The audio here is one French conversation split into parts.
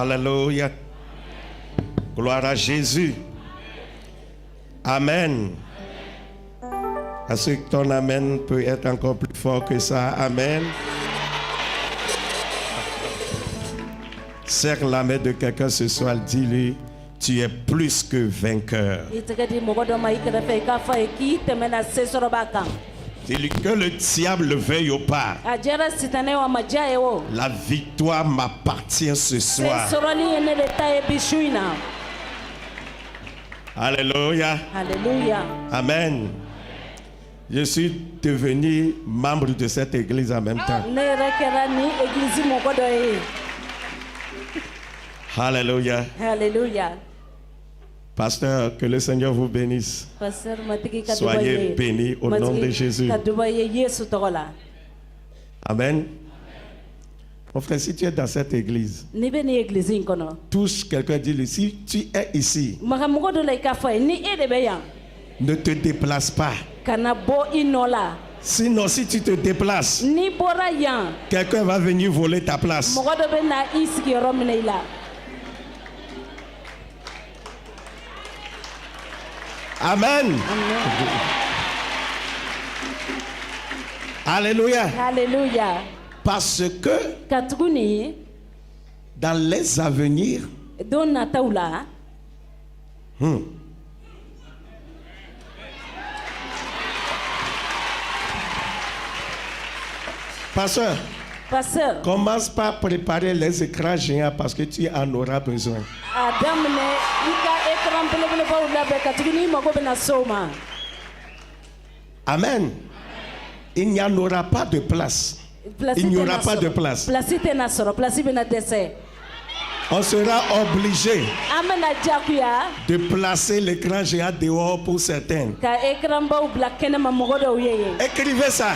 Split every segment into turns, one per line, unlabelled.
Alléluia. Gloire à Jésus. Amen. Est-ce que ton amen peut être encore plus fort que ça? Amen. Serre la main de quelqu'un ce soir, dis-lui, tu es plus que vainqueur. Dis-lui que le diable le veuille ou pas. La victoire m'appartient ce soir. Alléluia.
Alléluia.
Amen. Je suis devenu membre de cette église en même temps. Alléluia.
Alléluia.
Pasteur, que le Seigneur vous bénisse. Soyez bénis au nom de Jésus. Amen. Mon frère, si tu es dans cette église, touche quelqu'un, dis-lui, si tu es ici, ne te déplace pas. Sinon, si tu te déplaces, quelqu'un va venir voler ta place. Amen. Alléluia.
Alléluia.
Parce que dans les avenirs, Pasteur, commence par préparer les écrans géants parce que tu en auras besoin. Amen. Il n'y en aura pas de place. Il n'y aura pas de place. On sera obligé de placer l'écran géant dehors pour certains. Écrivez ça.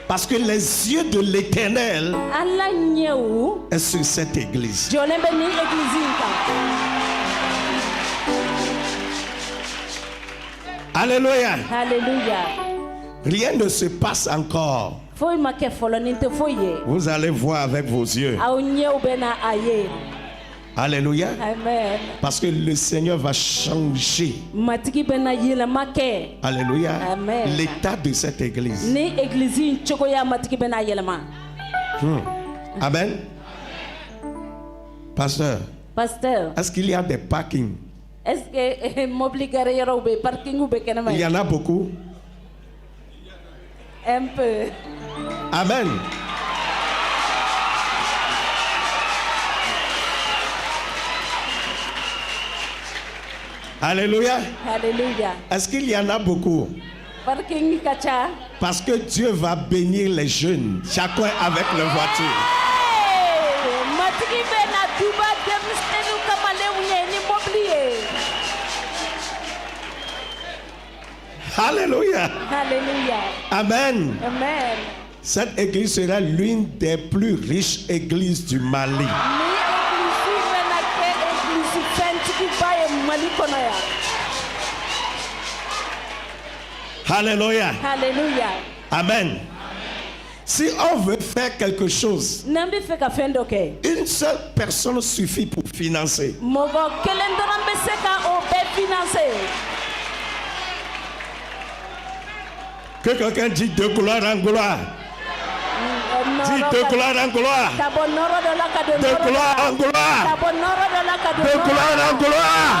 Parce que les yeux de l'Éternel sont sur cette église. Alléluia.
Alléluia.
Rien ne se passe encore. Vous allez voir avec vos yeux. Alléluia.
Amen.
Parce que le Seigneur va changer. Alléluia. L'état de cette église. Amen. Pasteur. Est-ce qu'il y a des parkings? Il y en a beaucoup.
Un peu.
Amen. Alléluia.
Alléluia.
Est-ce qu'il y en a beaucoup? Parce que Dieu va bénir les jeunes, chacun avec leur voiture. Alléluia.
Alléluia.
Amen.
Amen.
Cette église sera l'une des plus riches églises du Mali. Alléluia.
Alléluia.
Amen. Si on veut faire quelque chose, une seule personne suffit pour financer. Que quelqu'un dit de gloire en gloire. Dis de gloire en gloire. De gloire en gloire. De gloire en gloire.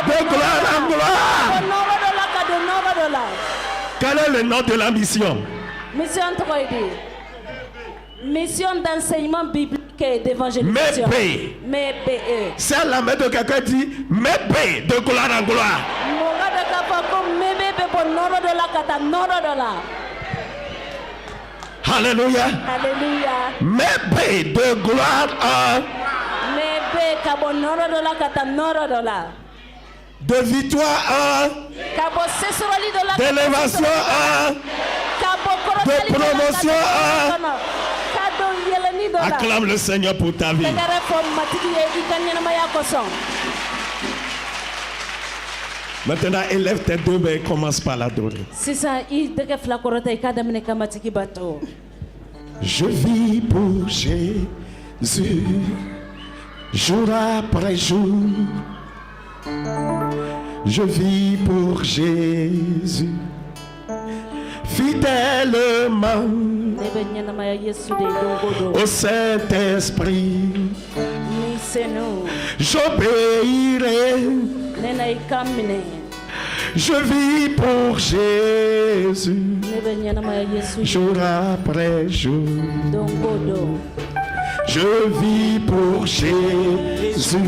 De gloire en gloire. Quel est le nom de la mission?
Mission d'enseignement biblique et d'évangélisation.
MEB. C'est la main de quelqu'un dit MEB de gloire en gloire. Alléluia.
Alléluia.
MEB de gloire en de victoire en d'élévation en de promotion en. Acclame le Seigneur pour ta vie. Maintenant, élève tes deux mains et commence par l'adorer. Je vis pour Jésus, jour après jour. Je vis pour Jésus, fidèlement au Saint-Esprit. J'obéirai. Je vis pour Jésus, jour après jour. Je vis pour Jésus,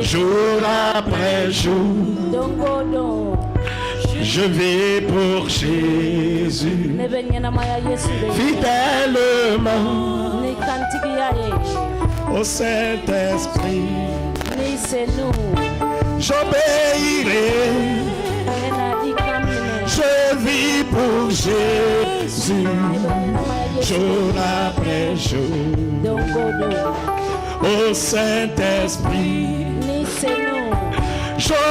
jour après jour. Je vis pour Jésus, fidèlement au Saint-Esprit. J'obéirai. Je vis pour Jésus, jour après jour. Au Saint-Esprit, j'obéirai.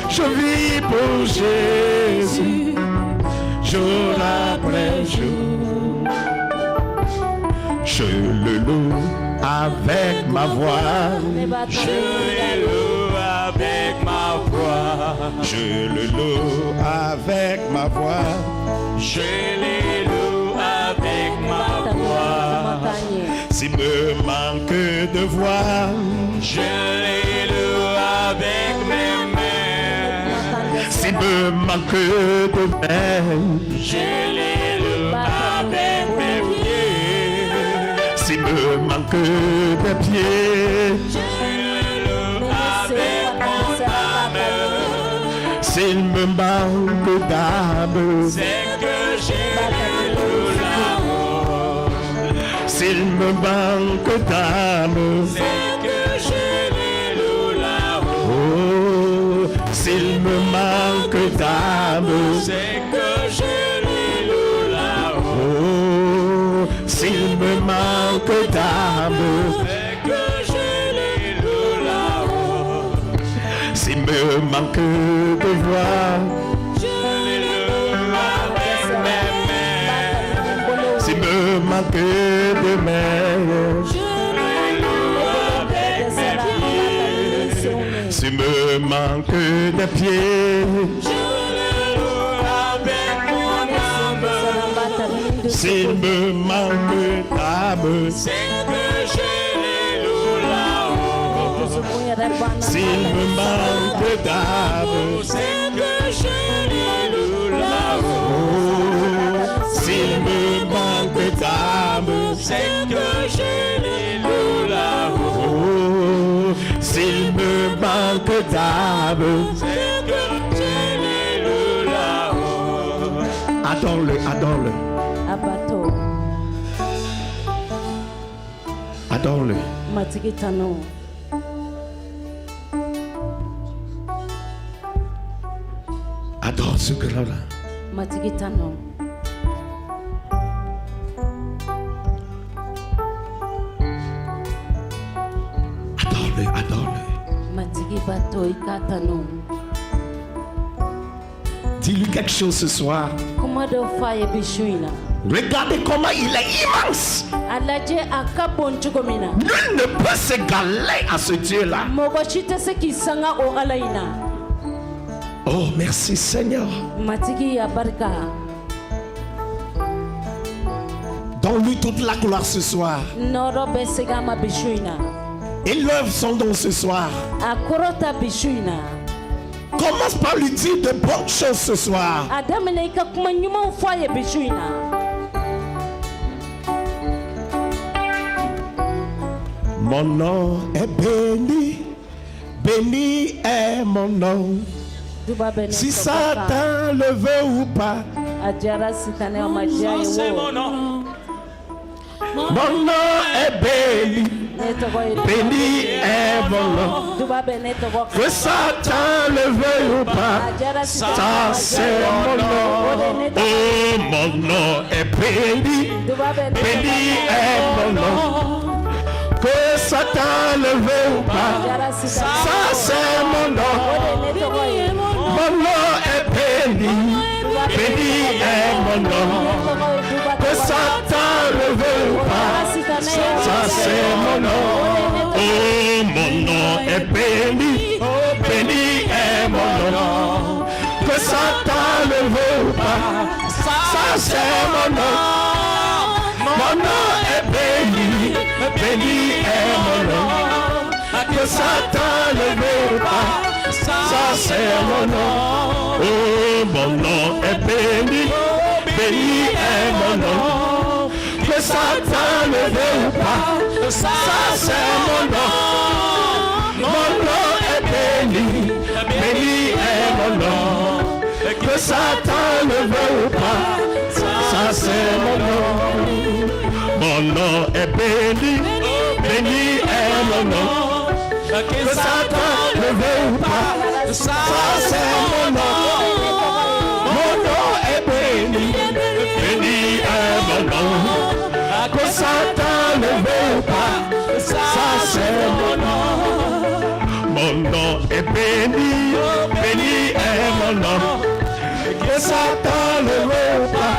Je vis pour Jésus, jour après jour. Je le loue avec ma voix. Je le loue avec ma voix. Je le loue avec ma voix. Je le loue avec ma voix. S'il me manque de voix, je le loue avec mes mains. S'il me manque de mains, je le loue avec mes pieds. S'il me manque de pieds, je le loue avec mon âme. S'il me manque d'âme, c'est que j'ai le loue là-haut. S'il me manque d'âme, c'est que j'ai le loue là-haut. Oh, s'il me manque d'âme, c'est que j'ai le loue là-haut. S'il me manque d'âme, c'est que j'ai le loue là-haut. S'il me manque de voix, je le loue avec mes mains. S'il me manque de mains, je le loue avec mes pieds. S'il me manque de pieds, je le loue avec mon âme. S'il me manque d'âme, c'est que j'ai le loue là-haut. S'il me manque d'âme, c'est que j'ai le loue là-haut. S'il me manque d'âme, c'est que j'ai le loue là-haut. S'il me manque d'âme, c'est que j'ai le loue là-haut. Adore-le, adore-le.
Abato.
Adore-le.
Matigitano.
Adore ce grand-là.
Matigitano.
Adore-le, adore-le.
Matigibato ikatano.
Dis-lui quelque chose ce soir.
Comment de faire bishuina?
Regardez comment il est immense.
Aladje akabonchugomina.
Nul ne peut s'égaler à ce Dieu-là.
Mogochite se kisanga o alaina.
Oh, merci Seigneur.
Matigi ya barka.
Donne-lui toute la gloire ce soir.
Norobe segama bishuina.
Élève son don ce soir.
Akorota bishuina.
Commence par lui dire de bonnes choses ce soir.
Adamene ka kuma nyuma foye bishuina.
Mon nom est béni, béni est mon nom. Si Satan le veut ou pas,
c'est
mon nom. Mon nom est béni, béni est mon nom. Que Satan le veut ou pas, ça c'est mon nom. Oh, mon nom est béni, béni est mon nom. Que Satan le veut ou pas, ça c'est mon nom. Mon nom est béni, béni est mon nom. Que Satan le veut ou pas, ça c'est mon nom. Oh, mon nom est béni, béni est mon nom. Que Satan le veut ou pas, ça c'est mon nom. Mon nom est béni, béni est mon nom. Que Satan ne veut pas, ça c'est mon nom. Oh, mon nom est béni, béni est mon nom. Que Satan ne veut pas, ça c'est mon nom. Mon nom est béni, béni est mon nom. Que Satan ne veut pas, ça c'est mon nom. Mon nom est béni, béni est mon nom. Que Satan ne veut pas, ça c'est mon nom. Mon nom est béni, béni est mon nom. Que Satan ne veut pas, ça c'est mon nom. Mon nom est béni, béni est mon nom. Que Satan ne veut pas,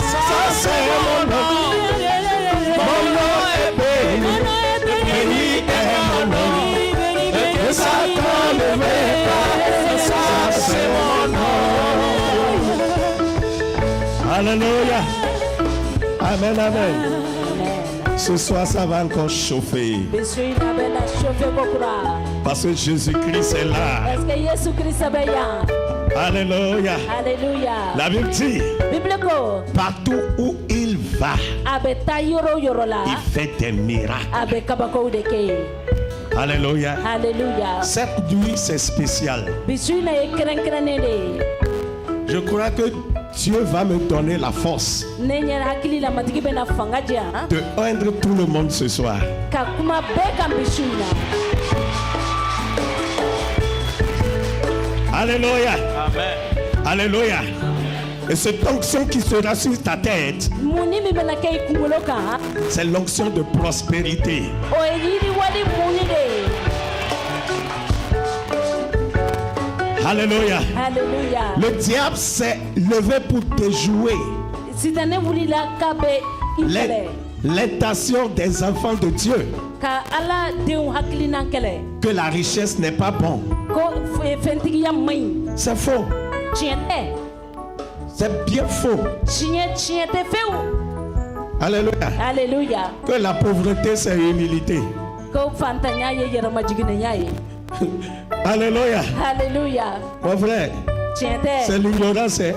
ça c'est mon nom. Mon nom est béni, béni est mon nom. Que Satan ne veut pas, ça c'est mon nom. Alléluia. Amen, amen. Ce soir, ça va encore chauffer. Parce que Jésus-Christ est là. Alléluia.
Alléluia.
La Bible dit, partout où il va, il fait des miracles. Alléluia.
Alléluia.
Cette nuit, c'est spécial. Je crois que Dieu va me donner la force de oindre tout le monde ce soir. Alléluia.
Amen.
Alléluia. Et cette onction qui sera sur ta tête, c'est l'onction de prospérité. Alléluia.
Alléluia.
Le diable s'est levé pour te jouer l'intention des enfants de Dieu que la richesse n'est pas bon. C'est faux. C'est bien faux. Alléluia.
Alléluia.
Que la pauvreté c'est humilité. Alléluia.
Alléluia.
Mon frère, c'est l'ignorance. Hein?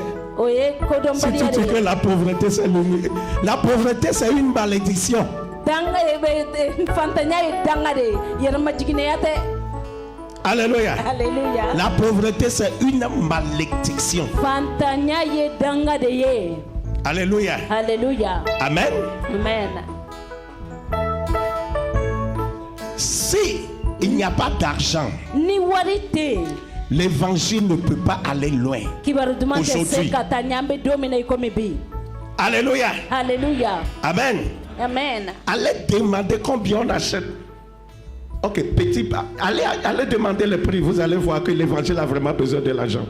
Si tu dis que la pauvreté c'est l'humilité, la pauvreté c'est une malédiction. Alléluia.
Alléluia.
La pauvreté c'est une malédiction. Alléluia.
Alléluia.
Amen.
Amen.
Si il n'y a pas d'argent, l'évangile ne peut pas aller loin. Aujourd'hui. Alléluia.
Alléluia.
Amen.
Amen.
Allez demander combien on achète. Ok, petit pas. Allez demander le prix. Vous allez voir que l'évangile a vraiment besoin de l'argent.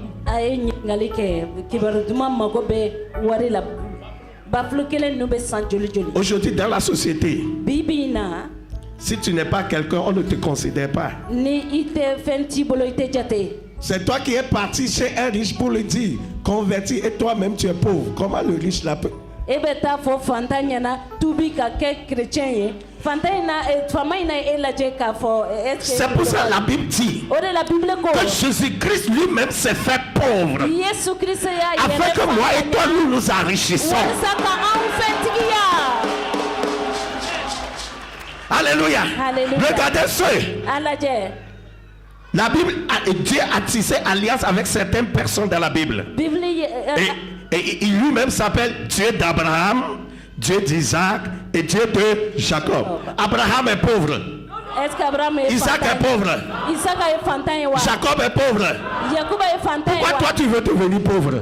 Aujourd'hui, dans la société, si tu n'es pas quelqu'un, on ne te considère pas. C'est toi qui es parti chez un riche pour lui dire, converti et toi-même tu es pauvre. Comment le riche l'a peut? C'est pour ça que la Bible dit que Jésus-Christ lui-même s'est fait pauvre afin que moi et toi nous nous enrichissons. Alléluia.
Alléluia.
Regardez ce. La Bible, Dieu a tissé alliance avec certaines personnes dans la Bible. Et il lui-même s'appelle Dieu d'Abraham, Dieu d'Isaac et Dieu de Jacob. Abraham est pauvre. Isaac est pauvre. Jacob est pauvre. Pourquoi toi tu veux devenir pauvre?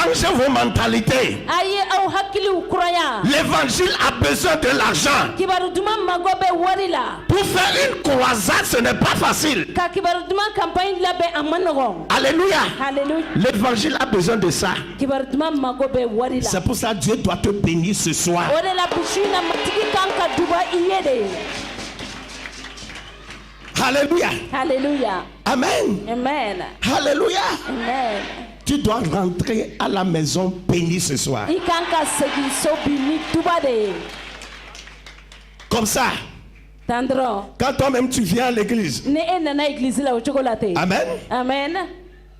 Changez vos mentalités.
Aye au hakiliw kuraya.
L'évangile a besoin de l'argent.
Kibaru duman mago bɛ wari la.
Pour faire une croisade, ce n'est pas facile.
Ka kibaru duman campagne labɛn a ma nɔgɔn.
Alléluia.
Alléluia.
L'évangile a besoin de ça.
Kibaru duman mago bɛ wari la.
C'est pour ça que Dieu doit te bénir ce soir.
O de la bisu na matigi kan ka duba I ye de.
Alléluia.
Alléluia.
Amen.
Amen.
Alléluia.
Amen.
Tu dois rentrer à la maison béni ce soir.
I kan ka segin so bini duba de.
Comme ça.
Tandro.
Quand toi-même tu viens à l'église.
Ne e nana église la o cogo la te.
Amen.
Amen.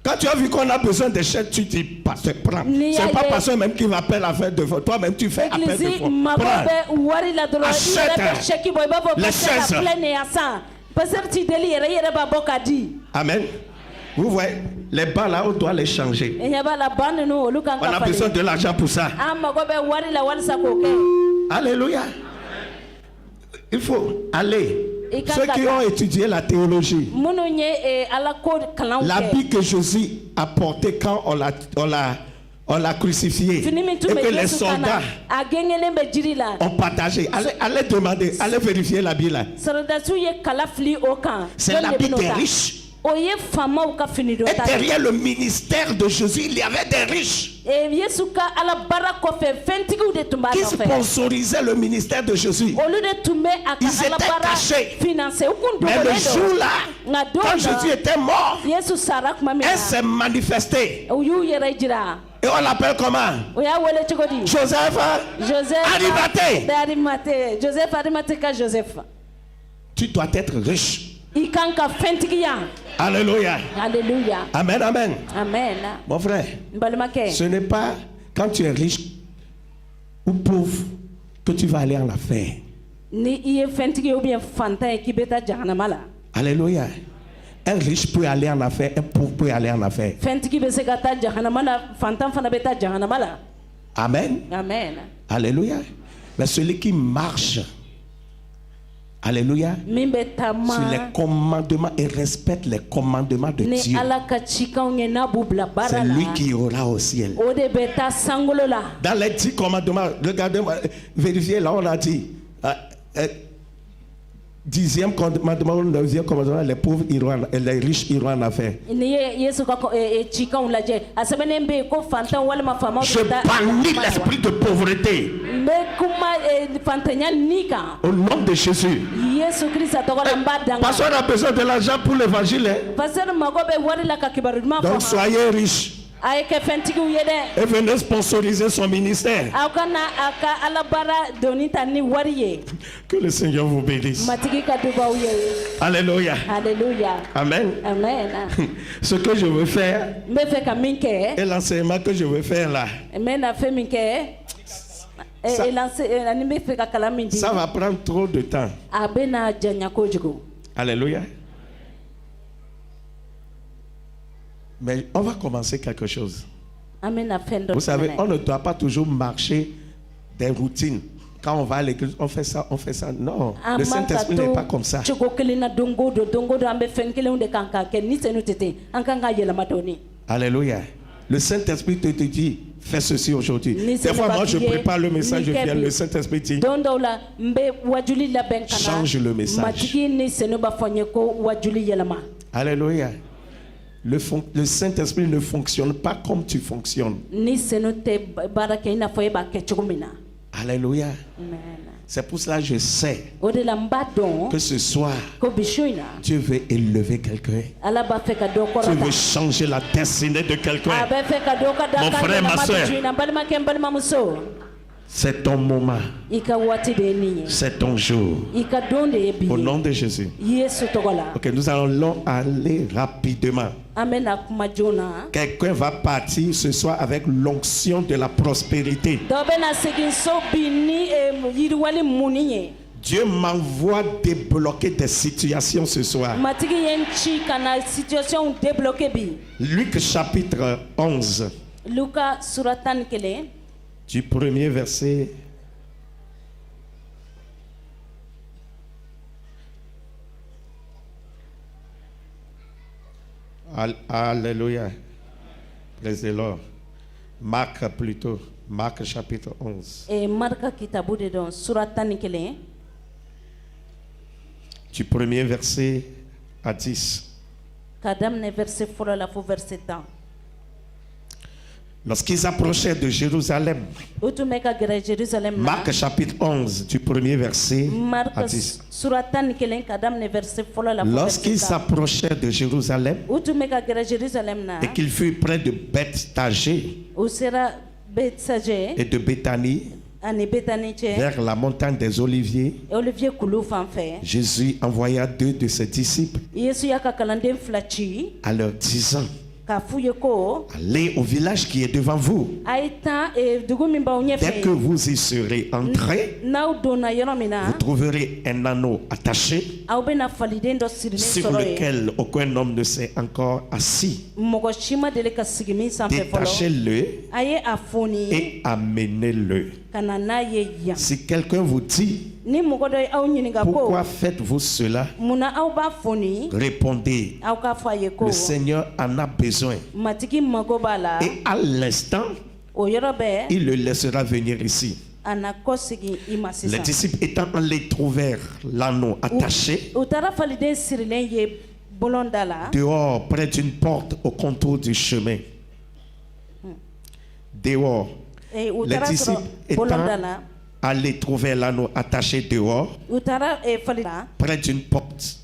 Quand tu as vu qu'on a besoin de chèques, tu dis, pasteur, prends. C'est pas pasteur même qui va faire l'affaire de foi. Toi-même, tu fais appel de foi. Prends. Achète les chaises. Amen. Vous voyez, les bancs là, on doit les changer. On a besoin de l'argent pour ça. Alléluia. Il faut aller. Ceux qui ont étudié la théologie, l'habit que Jésus a porté quand on l'a crucifié et que les soldats ont partagé. Allez demander, allez vérifier l'habit là. C'est l'habit des riches. Et derrière le ministère de Jésus, il y avait des riches qui sponsorisaient le ministère de Jésus. Ils étaient cachés. Mais le jour là, quand Jésus était mort, elle s'est manifestée. Et on l'appelle comment? Joseph Arimathée. Tu dois être riche. Alléluia.
Alléluia.
Amen, amen.
Amen.
Mon frère, ce n'est pas quand tu es riche ou pauvre que tu vas aller en affaire. Alléluia. Un riche peut aller en affaire, un pauvre peut aller en affaire. Amen.
Amen.
Alléluia. Mais celui qui marche, alléluia, sur les commandements et respecte les commandements de Dieu, c'est lui qui aura au ciel. Dans les 10 commandements, regardez-moi, vérifiez là, on a dit 10e commandement, 9e commandement, les pauvres iront, les riches iront en affaire. Je bannis l'esprit de pauvreté au nom de Jésus. Parce qu'on a besoin de l'argent pour l'évangile. Donc soyez riches. Et venez sponsoriser son ministère. Que le Seigneur vous bénisse. Alléluia.
Alléluia.
Amen.
Amen.
Ce que je veux faire et l'enseignement que je veux faire là, ça va prendre trop de temps. Alléluia. Mais on va commencer quelque chose. Vous savez, on ne doit pas toujours marcher des routines. Quand on va à l'église, on fait ça, on fait ça. Non, le Saint-Esprit n'est pas comme ça. Alléluia. Le Saint-Esprit te dit, fais ceci aujourd'hui. Des fois, moi, je prépare le message, je viens, le Saint-Esprit dit, change le message. Alléluia. Le Saint-Esprit ne fonctionne pas comme tu fonctionnes. Alléluia. C'est pour cela que je sais que ce soir, Dieu veut élever quelqu'un. Dieu veut changer la destinée de quelqu'un. Mon frère, ma soeur, c'est ton moment. C'est ton jour. Au nom de Jésus. Ok, nous allons aller rapidement. Quelqu'un va partir ce soir avec l'onction de la prospérité. Dieu m'envoie débloquer des situations ce soir. Luc chapitre 11. Du premier verset. Alléluia. Praise the Lord. Marc plutôt. Marc chapitre 11.
Et Marka kitabu de don sura 11.
Du premier verset à 10.
Ka daminɛ verset fɔlɔ la fo verset 10.
Lorsqu'ils approchèrent de Jérusalem,
U tun bɛ ka gɛrɛ Jérusalem na.
Marc chapitre 11, du premier verset à
Marka
10.
sura 11 ka daminɛ verset fɔlɔ la fo verset
Lorsqu'ils
10.
s'approchèrent de Jérusalem
U tun bɛ ka gɛrɛ Jérusalem na.
et qu'ils furent près de Bethphagée
U sera Bethsage
et de Béthanie,
ani Betani cɛ.
vers la montagne des Oliviers,
Olivier kulu fan fɛ.
Jésus envoya 2 de ses disciples
Yesu y'a ka kalanden 2 ci
en leur disant,
k'a f'u ye ko
allez au village qui est devant vous.
a ye tan dugu min b'aw
Dès que
ɲɛfɛ.
vous y serez entrés,
N'aw donna yɔrɔ min na
vous trouverez un anneau attaché
aw bɛna faliden dɔ sirilen
sur
sɔrɔ ye.
lequel aucun homme ne s'est encore assis.
Mɔgɔ si ma deli ka sigi min sanfɛ fɔlɔ.
Détachez-le
A ye a foni
et amenez-le.
ka na n'a ye yan.
Si quelqu'un vous dit,
Ni mɔgɔ dɔ ye aw ɲininka ko
pourquoi faites-vous cela?
munna aw b'a foni
Répondez,
aw k'a fɔ a ye ko
le Seigneur en a besoin.
matigi mago b'a la
Et à l'instant,
o yɔrɔ bɛɛ
il le laissera venir ici.
a na kɔsegi i ma
Les
sisan.
disciples étant allés trouvèrent l'anneau attaché
U taara faliden sirilen ye bolonda la
dehors près d'une porte au contour du chemin. Dehors.
u
Les
taara
disciples
sɔrɔ bolonda
étant
la
allés trouver l'anneau attaché dehors
u taara falida
près d'une porte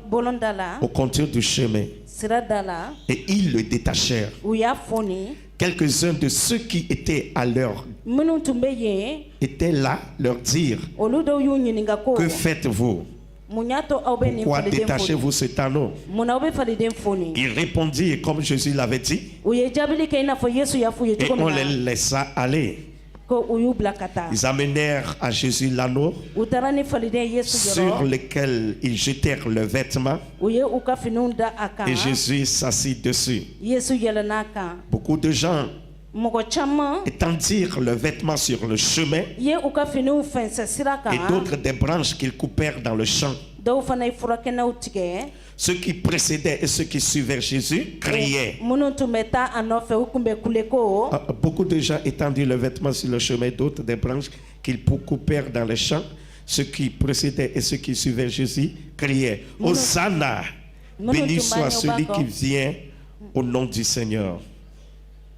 bolonda la
au contour du chemin.
sira da la
Et ils le détachèrent.
u y'a foni
Quelques-uns de ceux qui étaient à l'heure
minnu tun bɛ yen
étaient là leur dire,
olu dɔw y'u ɲininka ko
que faites-vous?
mun y'a to aw bɛ nin
Pourquoi
faliden foni
détachez-vous cet anneau?
mun na aw bɛ faliden foni
Ils répondirent comme Jésus l'avait dit
u ye jaabili kɛ i n'a fɔ Yesu y'a f'u ye
et
cogo
on
min
les
na
laissa aller.
ko u y'u bila ka taa
Ils amenèrent à Jésus l'anneau
u taara ni faliden Yesu
sur
yɔrɔ
lequel ils jetèrent leurs vêtements
u ye u ka finiw da a kan
et Jésus s'assit dessus.
Yesu yɛlɛn'a kan
Beaucoup de gens
mɔgɔ caman
étendirent leurs vêtements sur le chemin
ye u ka finiw fɛnsɛ sira
et
kan
d'autres des branches qu'ils coupèrent dans le champ.
dɔw fana ye furakɛnɛw tigɛ
Ceux qui précédaient et ceux qui suivaient Jésus criaient.
minnu tun bɛ taa a nɔfɛ u tun bɛ kule ko
Beaucoup de gens étendirent leurs vêtements sur le chemin, d'autres des branches qu'ils coupèrent dans les champs. Ceux qui précédaient et ceux qui suivaient Jésus criaient, Hosanna, béni soit celui qui vient au nom du Seigneur.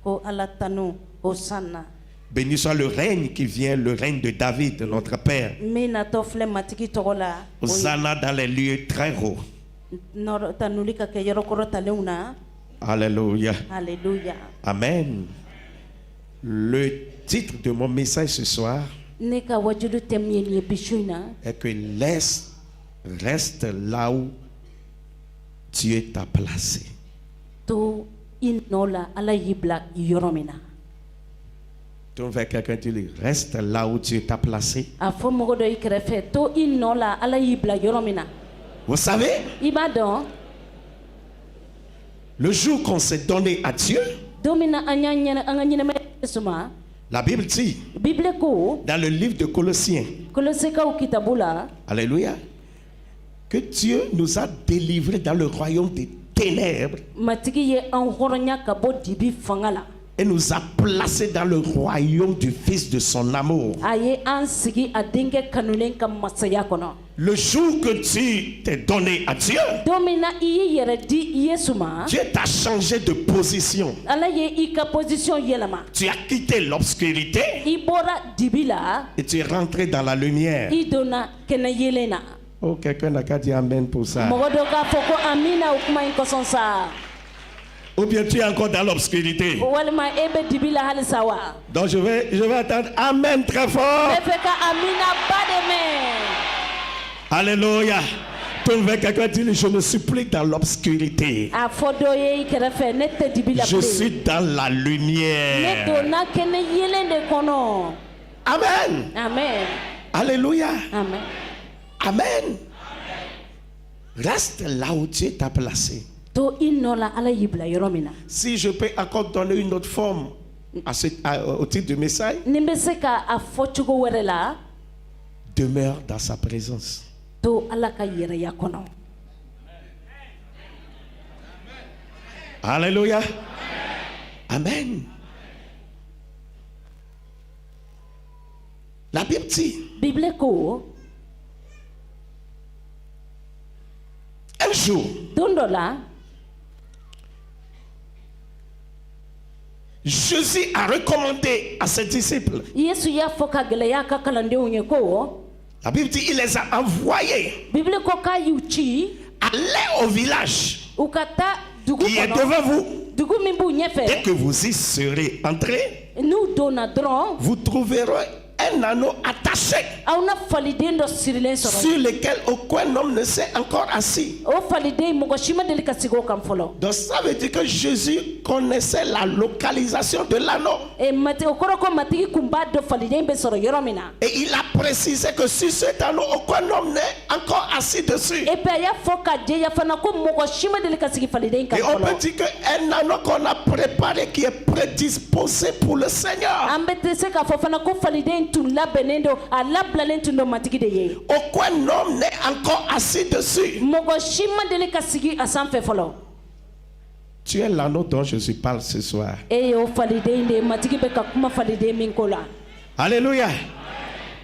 ko ala tanu Hosanna
Béni soit le règne qui vient, le règne de David, notre Père.
min natɔ filɛ matigi tɔgɔ la
Hosanna dans les lieux très hauts.
tanuli ka kɛ yɔrɔkɔrɔ talenw na
Alléluia.
Alléluia.
Amen. Le titre de mon message ce soir
Ne ka wajulu thème ye nin ye bi su in na
est que reste là où Dieu t'a placé.
to i nɔ la ala y'i bila yɔrɔ min na
Donc, vers quelqu'un, tu dis, reste là où Dieu t'a placé.
a fɔ mɔgɔ dɔ i kɛrɛfɛ to i nɔ la ala y'i bila yɔrɔ min na
Vous savez,
i b'a dɔn
le jour qu'on s'est donné à Dieu,
don min na an ka ɲɛnɛmaya Yesu ma
la Bible dit,
Bible ko
dans le livre de Colossiens,
Kolosekaw kitabu la
Alléluia, que Dieu nous a délivrés dans le royaume des ténèbres
matigi ye an hɔrɔnya ka bɔ dibi fanga la
et nous a placés dans le royaume du Fils de son amour.
a ye an sigi a denkɛ kanulen ka masaya kɔnɔ
Le jour que tu t'es donné à Dieu,
don min na i y'i yɛrɛ di Yesu ma
Dieu t'a changé de position.
ala ye i ka position yɛlɛma
Tu as quitté l'obscurité
i bɔra dibi la
et tu es rentré dans la lumière.
i donna kɛnɛ yelen na
Oh, quelqu'un n'a qu'à dire Amen pour ça.
mɔgɔ dɔ k'a fɔ ko amina o kuma in kɔsɔn sa
Ou bien tu es encore dans l'obscurité.
walima e bɛ dibi la halisa wa
Donc je vais attendre Amen très fort.
ne fɛ ka amina ba de mɛn
Alléluia. Tourne vers quelqu'un, dis-lui, je ne suis plus dans l'obscurité.
a fɔ dɔ ye i kɛrɛfɛ ne tɛ dibi la
Je
bilen
suis dans la
ne
lumière.
donna kɛnɛ yelen de kɔnɔ
Amen.
amen
Alléluia.
amen
Amen. Reste là où Dieu t'a placé.
to i nɔ la ala y'i bila yɔrɔ min na
Si je peux encore donner une autre forme au titre du message,
ni bɛ se ka a fɔ cogo wɛrɛ la
demeure dans sa présence.
to ala ka yɛrɛya kɔnɔ
Alléluia. Amen. La Bible dit,
Bible ko
un jour,
don dɔ la
Jésus a recommandé à ses disciples.
Yesu y'a fɔ ka gɛlɛya a ka kalandenw ye ko
La Bible dit, il les a envoyés
Bible ko k'a y'u ci
aller au village
u ka taa dugu
qui est
kɔnɔ
devant vous.
dugu min b'u
Dès
ɲɛfɛ
que vous y serez entrés,
n'u donna dɔrɔn
vous trouverez un anneau attaché
aw na faliden dɔ sirilen sɔrɔ
sur lequel aucun homme ne s'est encore assis.
o faliden mɔgɔ si ma deli ka sigi o kan fɔlɔ
Donc ça veut dire que Jésus connaissait la localisation de l'anneau.
o kɔrɔ ko matigi kun b'a dɔn faliden bɛ sɔrɔ yɔrɔ min na
Et il a précisé que sur cet anneau, aucun homme n'est encore assis dessus.
et puis a y'a fɔ ka jɛya fana ko mɔgɔ si ma deli ka sigi faliden kan
Et on peut
fɔlɔ
dire qu'un anneau qu'on a préparé qui est prédisposé pour le Seigneur.
an bɛ se k'a fɔ fana ko faliden tun labɛnnen don a labilalen tun don matigi de ye
Aucun homme n'est encore assis dessus.
mɔgɔ si ma deli ka sigi a sanfɛ fɔlɔ
Tu es l'anneau dont je suis parle ce soir.
e y'o faliden de ye matigi bɛ ka kuma faliden min ko la
Alléluia.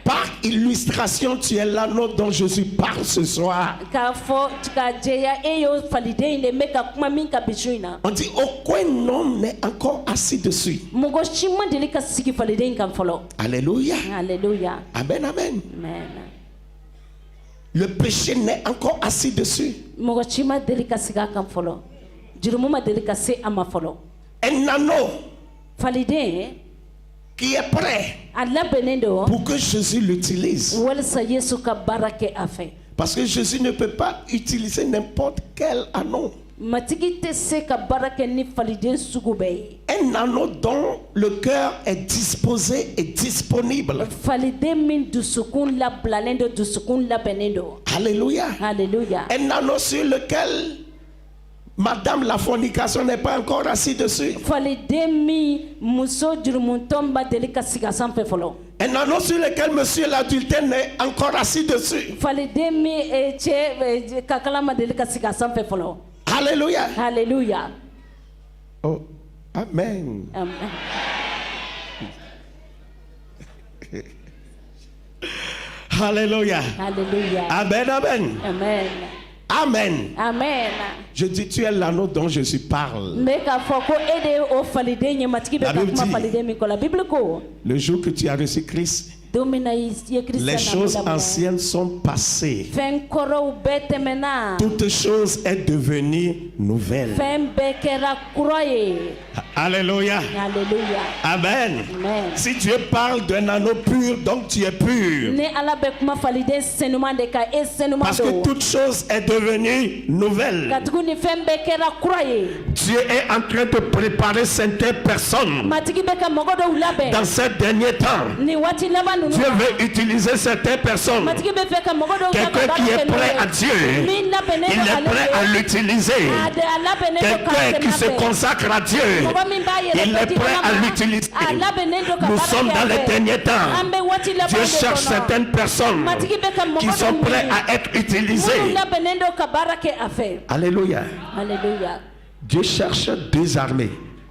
Par illustration, tu es l'anneau dont Jésus parle ce soir.
k'a fɔ ka jɛya e y'o faliden de bɛ ka kuma min ka bi su in na
On dit aucun homme n'est encore assis dessus.
mɔgɔ si ma deli ka sigi faliden kan fɔlɔ
Alléluia.
Alléluia.
Amen, amen.
Amen.
Le péché n'est encore assis dessus.
mɔgɔ si ma deli ka sigi a kan fɔlɔ jurumu ma deli ka se a ma fɔlɔ
Un anneau
faliden
qui est prêt
a labɛnnen don
pour que Jésus l'utilise.
walisa Yesu ka baara kɛ a fɛ
Parce que Jésus ne peut pas utiliser n'importe quel anneau.
matigi tɛ se ka baara kɛ ni faliden sugu bɛɛ ye
Un anneau dont le cœur est disposé et disponible.
faliden min dusukun labilalen don dusukun labɛnnen don
Alléluia.
Alléluia.
Un anneau sur lequel Madame la fornication n'est pas encore assise dessus.
faliden min muso jurumuntɔ ma deli ka sigi a sanfɛ fɔlɔ
Un anneau sur lequel monsieur l'adultère n'est encore assis dessus.
faliden min cɛ kakala ma deli ka sigi a sanfɛ fɔlɔ
Alléluia.
Alléluia.
Oh, amen.
Amen.
Alléluia.
Alléluia.
Amen, amen.
Amen.
Amen.
Amen.
Je dis, tu es l'anneau dont Jésus parle.
n bɛ k'a fɔ ko e de ye o faliden ye matigi bɛ
La
ka
Bible
kuma
dit-
faliden min kɔ la bibili ko
Le jour que tu as reçu Christ,
don min na i ye
les
Kirista
choses
namu daminɛ
anciennes sont passées.
fɛn kɔrɔw bɛɛ tɛmɛna
Toute chose est devenue nouvelle.
fɛn bɛɛ kɛra kura ye
Alléluia.
Alléluia.
Amen.
Amen.
Si Dieu parle d'un anneau pur, donc tu es pur.
ni ala bɛ kuma faliden senuman de kan e senuman
Parce que
don
toute chose est devenue nouvelle.
katugu ni fɛn bɛɛ kɛra kura ye
Dieu est en train de préparer certaines personnes
matigi bɛ ka mɔgɔ dɔw labɛn
dans ces derniers temps.
ni waati laban ninnu
Dieu
na
veut utiliser certaines personnes.
matigi bɛ fɛ ka mɔgɔ dɔw ta ka
Quelqu'un qui
baara
est
kɛ n'u
prêt à
ye.
Dieu,
min labɛnnen
il
don
est
ale
prêt à
ye
l'utiliser.
a labɛnnen don
Quelqu'un
k'a
qui se
sɛnɛ fɛ
consacre à Dieu,
mɔgɔ min b'a yɛrɛ
il est
bɛti
prêt
ala
à
ma,
l'utiliser.
a labɛnnen don ka
Nous
baara
sommes
kɛ
dans
a
les
fɛ.
derniers temps.
an bɛ waati laban
Dieu
de
cherche
kɔnɔ
certaines personnes
matigi bɛ ka
qui
mɔgɔ
sont
dɔw
prêts
ɲini
à être
minnu
utilisés.
labɛnnen don ka baara kɛ a fɛ
Alléluia.
Alléluia.
Dieu cherche deux armées.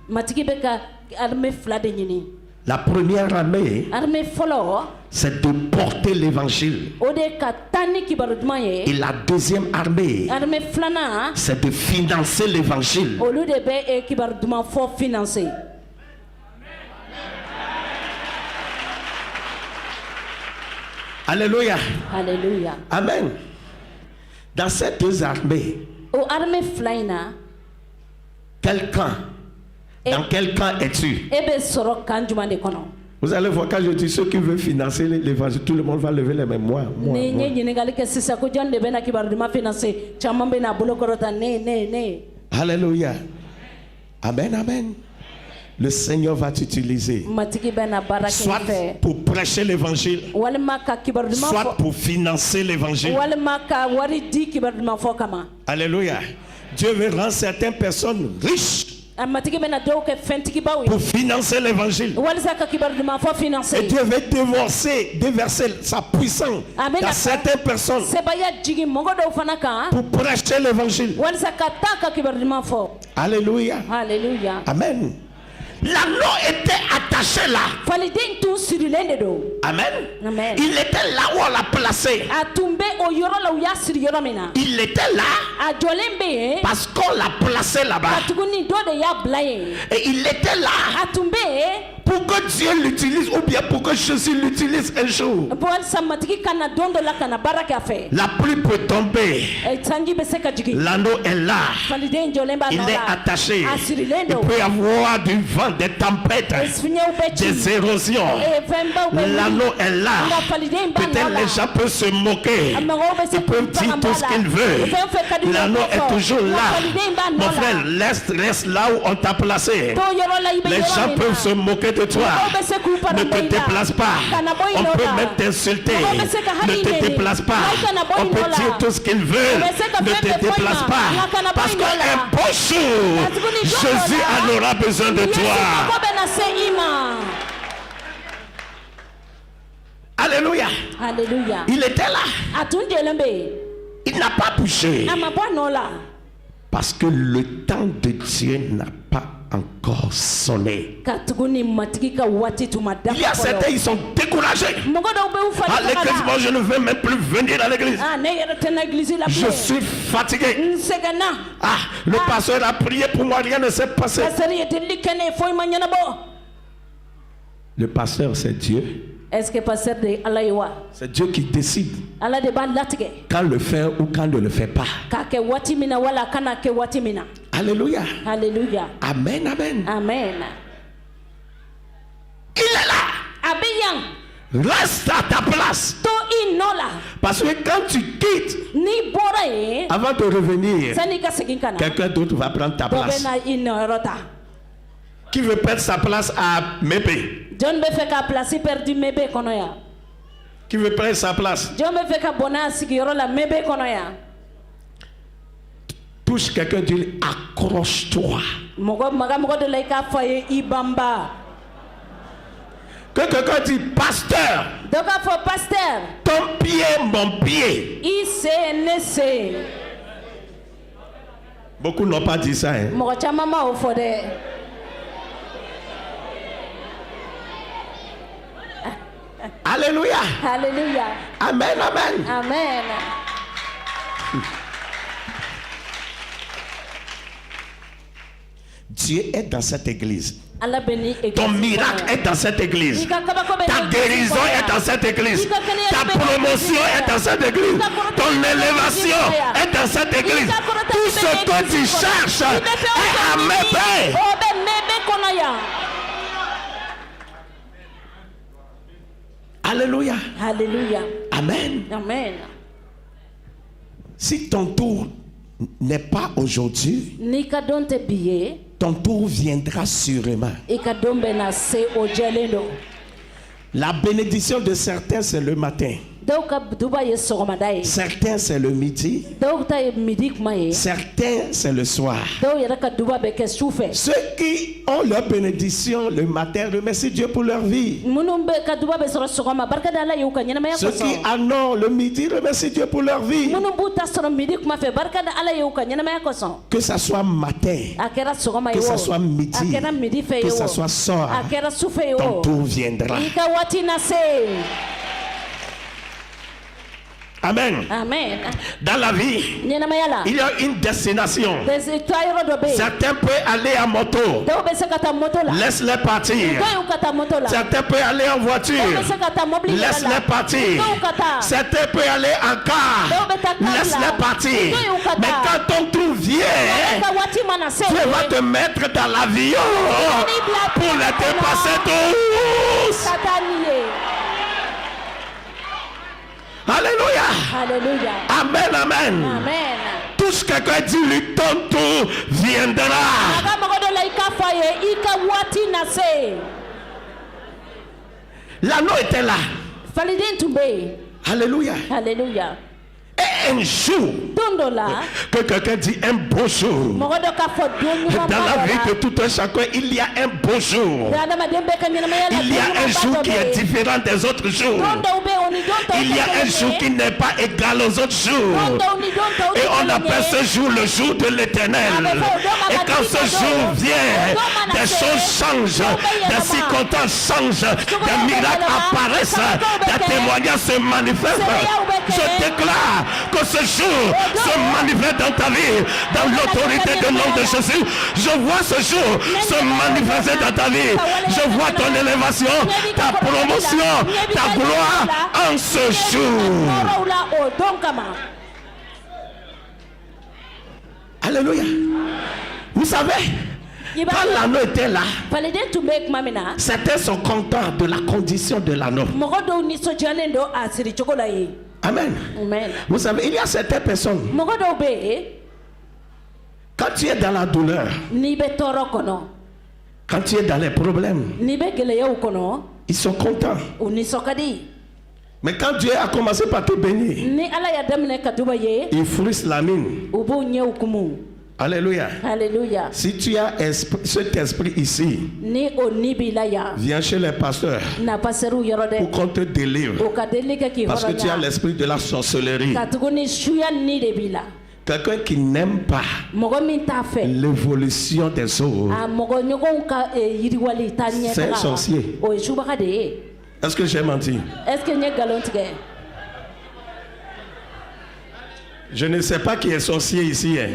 matigi bɛ ka armée fila de ɲini
La première armée,
armée fɔlɔ
c'est de porter l'évangile.
o de ye ka taa ni kibaru duman
Et
ye
la deuxième armée,
armée filanan
c'est de financer l'évangile.
olu de bɛ kibaru duman fɔ financer
Alléluia.
Alléluia.
Amen. Dans ces deux armées,
o armée fila in na
quel camp? Dans quel camp es-tu?
e bɛ sɔrɔ kan jumɛn de kɔnɔ
Vous allez voir, quand je dis ceux qui veulent financer l'évangile, tout le monde va lever les mains. Moi.
ni n ye ɲininkali kɛ sisan ko jɔn de bɛ na kibaru duman financer caman bɛ na bolo kɔrɔta ne
Alléluia. Amen, amen. Le Seigneur va t'utiliser.
matigi bɛ na baara kɛ
Soit
i fɛ
pour prêcher l'évangile,
walima ka kibaru duman
soit
fɔ
pour financer l'évangile.
walima ka wari di kibaru duman fɔ kama
Alléluia. Dieu veut rendre certaines personnes riches
a matigi bɛ na dɔw kɛ fɛntigibaw ye
pour financer l'évangile.
walisa ka kibaru duman fɔ
Et
financer
Dieu veut déverser sa puissance
Amen.
dans certaines personnes
sebaya jigin mɔgɔ dɔw fana kan
pour prêcher l'évangile.
walisa ka taa ka kibaru duman fɔ
Alléluia.
Alléluia.
Amen. L'anneau était attaché là.
faliden tun sirilen de don
Amen.
Amen.
Il était là où on l'a placé.
a tun bɛ o yɔrɔ la u y'a siri yɔrɔ min na
Il était là
a jɔlen bɛ yen
parce qu'on l'a placé là-bas.
ka tuguni dɔ de y'a bila yen
Et il était là
a tun bɛ yen
pour que Dieu l'utilise ou bien pour que Jésus l'utilise un jour.
walisa matigi ka na don dɔ la ka na baara kɛ a fɛ
La pluie peut tomber.
sanji bɛ se ka jigin
L'anneau est là.
faliden jɔlen b'a
Il
nɔ
est
la
attaché.
a sirilen
Il
don
peut y avoir du vent, des tempêtes,
fiɲɛw bɛ ci
des érosions.
fɛnbaw bɛ
L'anneau est là.
nka faliden b'a nɔ
Peut-être
la
les gens peuvent se moquer.
mɔgɔw bɛ se
Ils peuvent dire tout ce qu'ils veulent.
fɛn fɛn ka di u ye
L'anneau
k'o fɔ.
est toujours
nka
là.
faliden b'a
Mon
nɔ
frère,
la
reste là où on t'a placé.
to yɔrɔ la i bɛ
Les
yɔrɔ
gens
min
peuvent se
na
moquer de toi.
mɔgɔw bɛ se k'u
Ne
para bɔ
te
i la
déplace pas.
kana bɔ i
On
nɔ
peut
la
même t'insulter.
mɔgɔw bɛ se ka
Ne
hali
te
nɛni
déplace pas.
nka i kana bɔ
On
i
peut
nɔ la
dire tout ce qu'ils veulent.
bɛ se ka
Ne
fɛn
te
bɛɛ fɔ i
déplace
ma
pas.
nka kana bɔ
Parce
i nɔ la
qu'un beau jour,
Parce que
Jésus en aura besoin de
yesu
toi.
mago bɛ na se i ma
Alléluia.
hallelujah
Il était là.
a tun jɛlen bɛ yen
Il n'a pas bougé.
a ma bɔ a nɔ la
Parce que le temps de Dieu n'a pas encore sonné.
ka tuguni matigi ka waati tun ma
Il y a
dafa
certains,
fɔlɔ
ils sont découragés.
mɔgɔ dɔw bɛ u
À
fari
l'église,
faga
moi je ne veux même plus venir à l'église.
la ne yɛrɛ tɛ na egilizi la
Je
bilen
suis fatigué.
n sɛgɛnna
Ah, le pasteur a prié pour moi, rien ne s'est passé.
pasɛri ye delili kɛ ne ye foyi ma ɲɛnabɔ
Le pasteur, c'est Dieu.
est ce que pasɛri de ye ala ye wa
C'est Dieu qui décide
ala de b'a latigɛ
quand le faire ou quand ne le fait pas.
k'a kɛ waati min na wala a kana kɛ waati min na
Alléluia.
hallelujah
Amen, amen.
amen
Il est là.
a bɛ yan
Reste à ta place.
to i nɔ la
Parce que quand tu quittes,
n'i bɔra yen
avant de revenir,
sanni i ka segin ka na
quelqu'un d'autre va prendre ta
dɔ bɛ
place.
na i nɔyɔrɔ ta
Qui veut perdre sa place à Mépé?
jɔn bɛ fɛ ka pilasi pɛridi mebe kɔnɔ yan
Qui veut prendre sa place?
jɔn bɛ fɛ ka bɔ n'a sigiyɔrɔ la mebe kɔnɔ yan
Touche quelqu'un, dit accroche-toi.
mɔgɔ dɔ la i k'a fɔ a ye i banba
Que quelqu'un dit pasteur,
dɔ k'a fɔ pasteur
ton pied, mon pied.
i sen ne sen
Beaucoup n'ont pas dit ça. Hein?
mɔgɔ caman ma o fɔ dɛ
Alléluia.
hallelujah
Amen, amen.
amen
Dieu est dans cette église.
ala bɛ ni
Ton miracle est dans cette église. Ta guérison est dans cette église. Ta promotion est dans cette église. Ton élévation est dans cette église. Tout ce que tu cherches est à Mépé.
o bɛ mebe kɔnɔ yan
Alléluia.
hallelujah
Amen.
amen
Si ton tour n'est pas aujourd'hui,
n'i ka don tɛ bi ye
ton tour viendra sûrement.
i ka don bɛ na se o jɛlen don
La bénédiction de certains, c'est le matin.
dɔw ka duba ye sɔgɔmada ye
Certains, c'est le midi.
dɔw ta ye midi kuma ye
Certains, c'est le soir.
dɔw yɛrɛ ka duba bɛ kɛ su fɛ
Ceux qui ont leur bénédiction le matin, remercient Dieu pour leur vie.
minnu bɛ ka duba bɛ sɔrɔ sɔgɔma barika da ala ye u ka ɲɛnamaya
Ceux qui
kosɔn
en ont le midi, remercient Dieu pour leur vie.
minnu b'u ta sɔrɔ midi kuma fɛ barika da ala ye u ka ɲɛnamaya kosɔn
Que ça soit matin,
a kɛra sɔgɔma ye
que
o
ça soit midi,
a kɛra midi fɛ ye
que
o
ça soit soir,
a kɛra su fɛ ye
ton
o
tour viendra.
i ka waati na se
Amen.
amen
Dans la vie,
ɲɛnamaya la
il y a une destination.
taa yɔrɔ dɔ bɛ yen
Certains peuvent aller en moto.
dɔw bɛ se ka taa moto la
Laisse-les partir.
dɔw y'u ka taa moto la
Certains peuvent aller en
dɔw
voiture.
bɛ se ka taa mobili yɛrɛ la
Laisse-les partir.
dɔw ka taa
Certains peuvent aller en car.
dɔw bɛ taa kari la
Laisse-les partir.
dɔw y'u ka
Mais
taa
quand ton tour
i
vient,
ka waati mana se
Dieu va te mettre dans l'avion pour les dépasser tous.
ka taa n'i ye
Alléluia.
hallelujah
Amen, amen.
amen
Touche quelqu'un, dis-lui, ton tour
a
viendra.
ka mɔgɔ dɔ la i k'a fɔ a ye i ka waati na se
L'anneau était là.
faliden tun bɛ yen
Alléluia.
hallelujah
Et un jour,
don dɔ la
que quelqu'un dit un beau jour.
mɔgɔ dɔ k'a fɔ don ɲumanba
Dans la
dɔ
vie de
la
tout un chacun, il y a un beau jour.
adamaden bɛɛ ka ɲɛnamaya la
Il y a un
don
jour
ɲumanba
qui
dɔ
est
bɛ yen
différent des autres jours.
don dɔw bɛ yen o ni don
Il y a un jour qui n'est pas égal aux autres jours. Et on appelle ce jour le jour de l'Éternel. Et quand ce jour vient, des choses changent, des circonstances changent, des miracles apparaissent, des témoignages se manifestent. Je déclare que ce jour se manifeste dans ta vie, dans l'autorité du nom de Jésus. Je vois ce jour se manifester dans ta vie. Je vois ton élévation, ta promotion, ta gloire en ce jour. Alléluia. Vous savez, quand l'anneau était là, certains sont contents de la condition de l'anneau. Amen.
Amen.
Vous savez, il y a certaines personnes, quand tu es dans la douleur, quand tu es dans les problèmes, ils sont contents. Mais quand Dieu a commencé par te bénir, il frustre la mine. Alléluia.
Alléluia.
Si tu as cet esprit ici, viens chez les pasteurs pour qu'on te délivre. Parce que tu as l'esprit de la sorcellerie. Quelqu'un qui n'aime pas l'évolution des autres, c'est un sorcier. Est-ce que j'ai menti? Je ne sais pas qui est sorcier ici. Hein.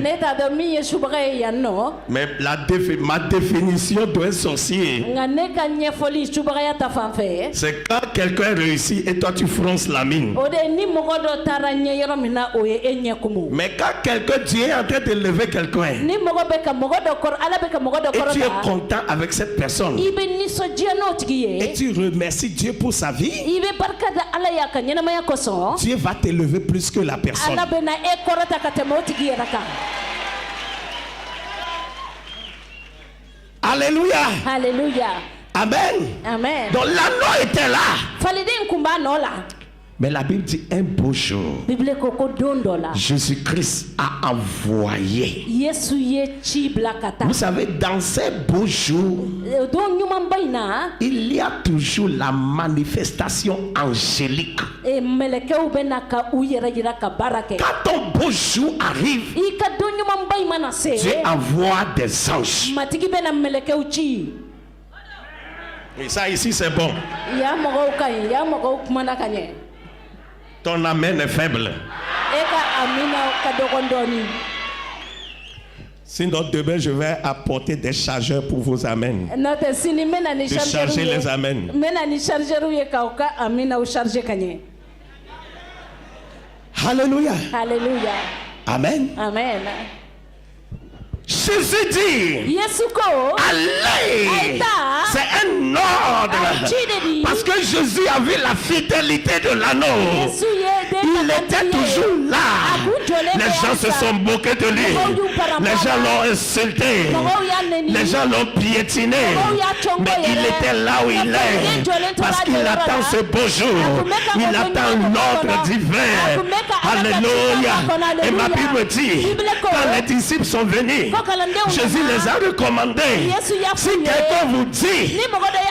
Mais ma définition d'un sorcier, c'est quand quelqu'un réussit et toi tu fronces la mine. Mais quand quelqu'un, Dieu est en train de lever quelqu'un, et tu es content avec cette personne, et tu remercies Dieu pour sa vie, Dieu va te lever plus que la personne. Alléluia.
Alléluia.
Amen.
Amen.
Donc l'anneau était là. Mais la Bible dit un beau jour, Jésus-Christ a envoyé. Vous savez, dans ces beaux jours, il y a toujours la manifestation angélique. Quand ton beau jour arrive, Dieu envoie des anges. Et ça ici c'est bon. Ton amen est faible. Sinon demain je vais apporter des chargeurs pour vos amens. De charger les amens. Alléluia.
Alléluia.
Amen.
Amen.
Jésus dit, allez, c'est un ordre, parce que Jésus a vu la fidélité de l'anneau. Il était toujours là. Les gens se sont moqués de lui, les gens l'ont insulté, les gens l'ont piétiné, mais il était là où il est, parce qu'il attend ce beau jour, il attend l'ordre divin. Alléluia. Et ma Bible dit, quand les disciples sont venus, Jésus les a recommandés. Si quelqu'un vous dit,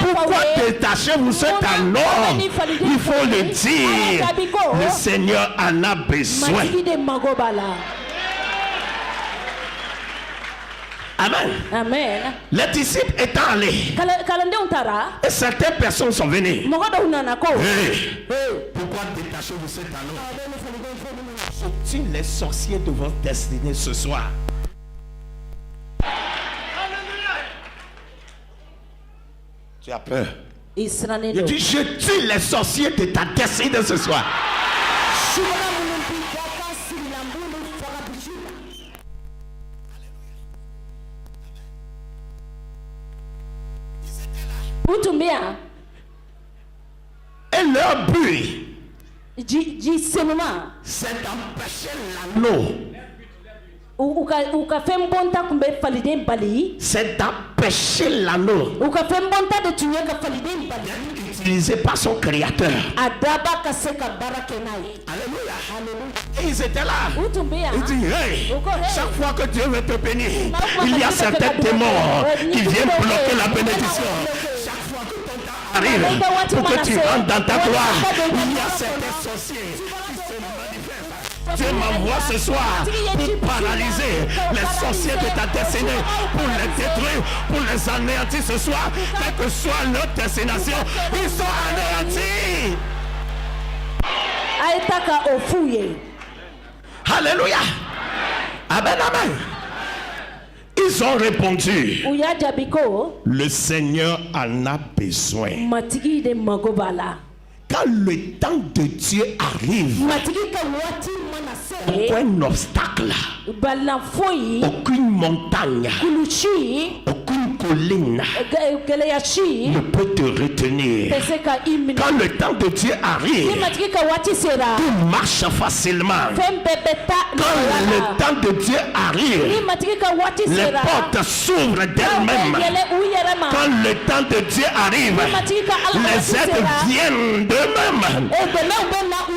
pourquoi détachez-vous cet anneau, il faut le dire. Le Seigneur en a besoin. Amen.
Amen.
Les disciples étant allés, et certaines personnes sont venues. Hey, pourquoi détachez-vous cet anneau? Je tue les sorciers de votre destinée ce soir. Tu as peur? Je dis, je tue les sorciers de ta destinée ce soir. Et leur but, c'est d'empêcher l'anneau. C'est d'empêcher l'anneau utilisé par son créateur. Alléluia. Et ils étaient là. Ils disent, hey, chaque fois que Dieu veut te bénir, il y a certains démons qui viennent bloquer la bénédiction. Chaque fois que ton temps arrive, pour que tu rentres dans ta gloire, il y a certains sorciers qui se manifestent. Dieu m'envoie ce soir pour paralyser les sorciers de ta destinée, pour les détruire, pour les anéantir ce soir, quelle que soit leur destination, ils sont anéantis. Alléluia. Amen, amen. Ils ont répondu, le Seigneur en a besoin. Quand le temps de Dieu arrive, aucun obstacle, aucune montagne, aucune colline ne peut te retenir. Quand le temps de Dieu arrive, tu marches facilement. Quand le temps de Dieu arrive, les portes s'ouvrent d'elles-mêmes. Quand le temps de Dieu arrive, les aides viennent d'eux-mêmes.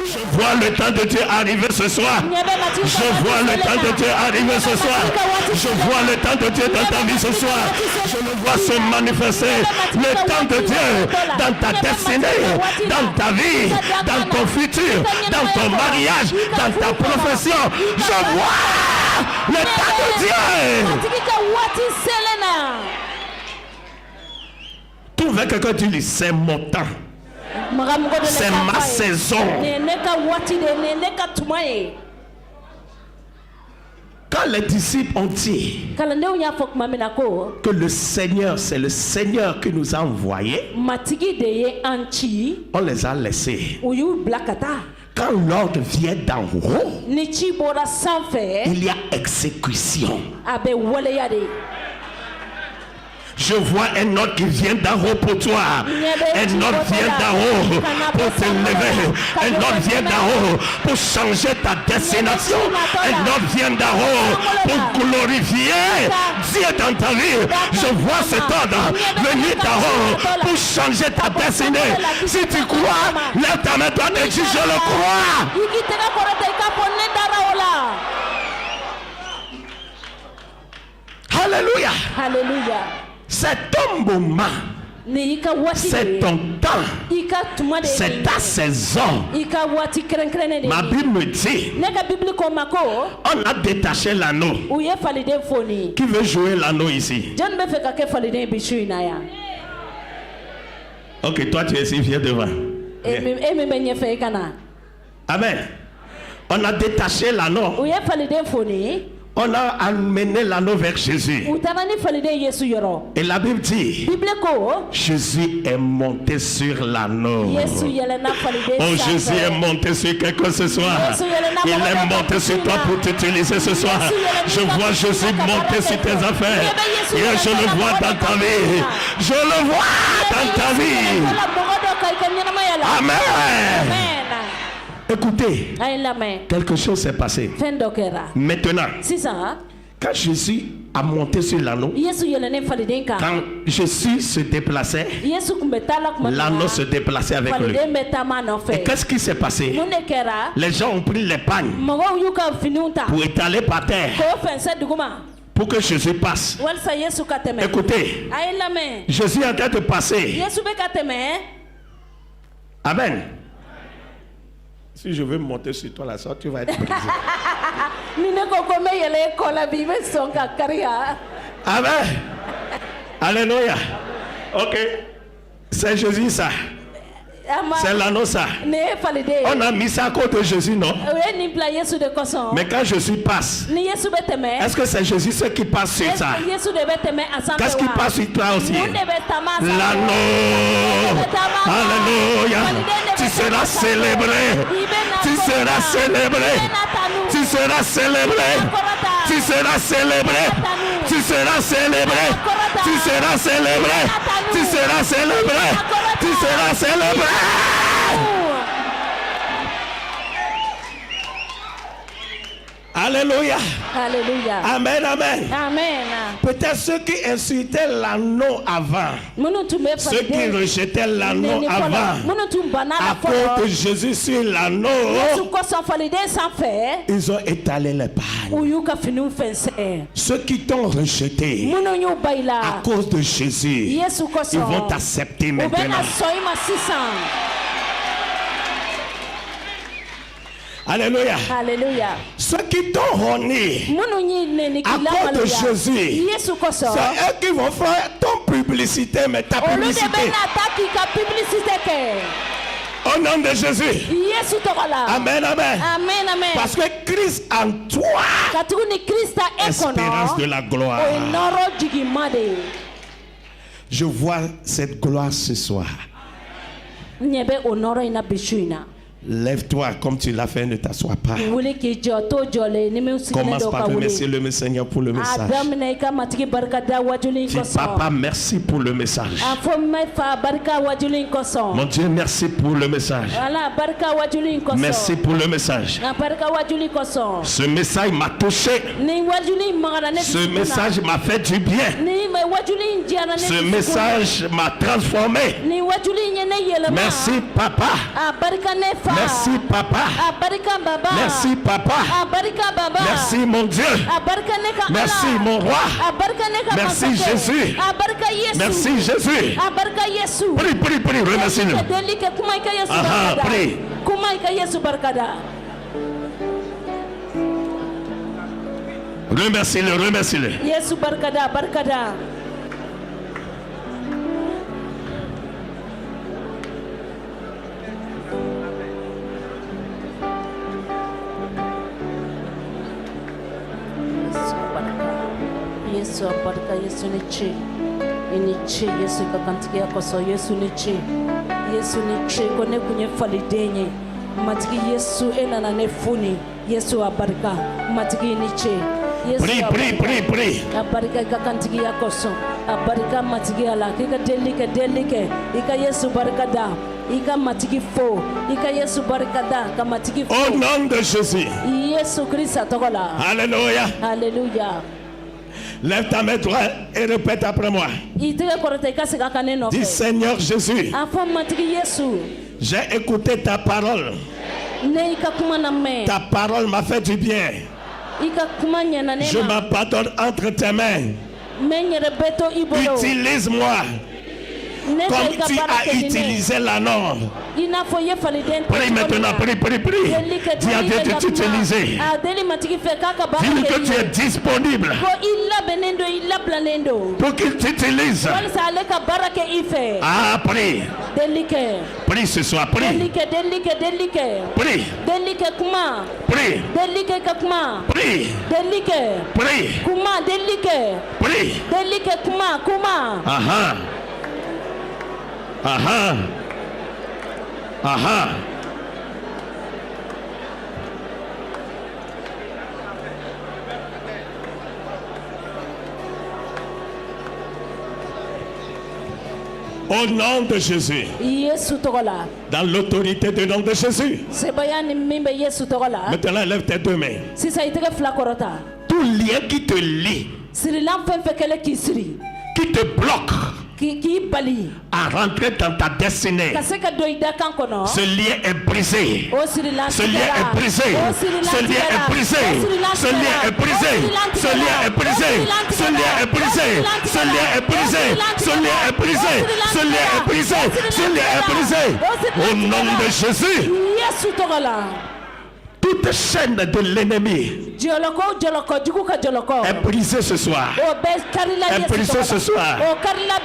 Je vois le temps de Dieu arriver ce soir. Je vois le temps de Dieu arriver ce soir. Je vois le temps de Dieu dans ta vie ce soir. Je le vois se manifester. Le temps de Dieu dans ta destinée, dans ta vie, dans ton futur, dans ton mariage, dans ta profession. Je vois le temps de Dieu. Trouve quelqu'un qui dit, c'est mon temps. C'est ma saison. Quand les disciples ont dit que le Seigneur, c'est le Seigneur qui nous a envoyés, on les a laissés. Quand l'ordre vient d'en haut, il y a exécution. Je vois un autre qui vient d'en haut pour toi. Un autre vient d'en haut pour te lever. Un autre vient d'en haut pour changer ta destination. Un autre vient d'en haut pour glorifier Dieu dans ta vie. Je vois cet ordre venir d'en haut pour changer ta destinée. Si tu crois, lève ta main, toi et dis, je le crois. Alléluia.
Alléluia.
C'est ton moment, c'est ton temps, c'est ta saison. Ma Bible me dit, on a détaché l'anneau. Qui veut jouer l'anneau ici? Ok, toi tu es ici, viens devant. Amen. On a détaché l'anneau. On a amené l'anneau vers Jésus. Et la Bible dit, Jésus est monté sur l'anneau. Oh, Jésus est monté sur quelqu'un ce soir. Il est monté sur toi pour t'utiliser ce soir. Je vois Jésus monter sur tes affaires. Et je le vois dans ta vie. Je le vois dans ta vie. Amen. Écoutez, quelque chose s'est passé. Maintenant, quand Jésus a monté sur l'anneau, quand Jésus se déplaçait, l'anneau se déplaçait avec lui. Et qu'est-ce qui s'est passé? Les gens ont pris les pagnes pour étaler par terre pour que Jésus passe. Écoutez, Jésus est en train de passer. Amen. Si je veux monter sur toi la sorte, tu vas être brisé. Amen. Alléluia. Ok. C'est Jésus ça. C'est l'anneau ça. On a mis ça à côté de Jésus, non? Mais quand Jésus passe, est-ce que c'est Jésus ce qui passe sur ça? Qu'est-ce qui passe sur toi aussi? L'anneau. Alléluia. Tu seras célébré. Tu seras célébré. Tu seras célébré. Tu seras célébré. Tu seras célébré. Tu seras célébré. Tu seras célébré. Tu seras célébré. Alléluia.
Alléluia.
Amen, amen.
Amen.
Peut-être ceux qui insultaient l'anneau avant, ceux qui rejetaient l'anneau avant, à cause de Jésus sur l'anneau, ils ont étalé les pailles. Ceux qui t'ont rejeté à cause de Jésus, ils vont t'accepter maintenant. Alléluia.
Alléluia.
Ceux qui t'ont honné à cause de Jésus, c'est eux qui vont faire ton publicité, mais ta publicité. Au nom de Jésus. Amen, amen.
Amen, amen.
Parce que Christ en toi, espérance de la gloire. Je vois cette gloire ce soir. Lève-toi comme tu l'as fait, ne t'assois pas. Commence par remercier le Seigneur pour le message. Dis, Papa, merci pour le message. Mon Dieu, merci pour le message. Merci pour le message. Ce message m'a touché. Ce message m'a fait du bien. Ce message m'a transformé. Merci, Papa. Merci papa. Merci papa. Merci mon Dieu. Merci mon roi. Merci Jésus. Merci Jésus. Prie, prie, prie, remercie-le. Prie. Remercie-le, remercie-le.
Yesu abarika, Yesu nichi. Inichi Yesu kakantikia koso, Yesu nichi. Yesu nichi kone kunye falidenye. Matiki Yesu ena na nefuni. Yesu abarika, matiki nichi.
Prie, prie, prie, prie.
Abarika kakantikia koso. Abarika matiki ala. Kika delike. Ika Yesu barikada. Ika matiki fo. Ika Yesu barikada. Kamatiki fo.
Au nom de Jésus.
Yesu Christ tokola.
Alléluia.
Alléluia.
Lève ta main droite et répète après moi. Dis Seigneur Jésus, j'ai écouté ta parole. Ta parole m'a fait du bien. Je m'abandonne entre tes mains. Utilise-moi comme tu as utilisé la norme. Prie maintenant, prie. Dis à Dieu de t'utiliser. Dis que tu es disponible pour qu'il t'utilise. Ah, prie. Prie ce soir, prie. Prie. Prie. Aha. Au nom de Jésus. Dans l'autorité du nom de Jésus. Maintenant, lève tes deux mains. Tout lien qui te lie, qui te bloque à rentrer dans ta destinée, ce lien est brisé. Ce lien est brisé. Ce lien est brisé. Ce lien est brisé. Ce lien est brisé. Ce lien est brisé. Ce lien est brisé. Ce lien est brisé. Ce lien est brisé. Ce lien est brisé. Au nom de Jésus. Toute chaîne de l'ennemi est brisée ce soir. Est brisée ce soir.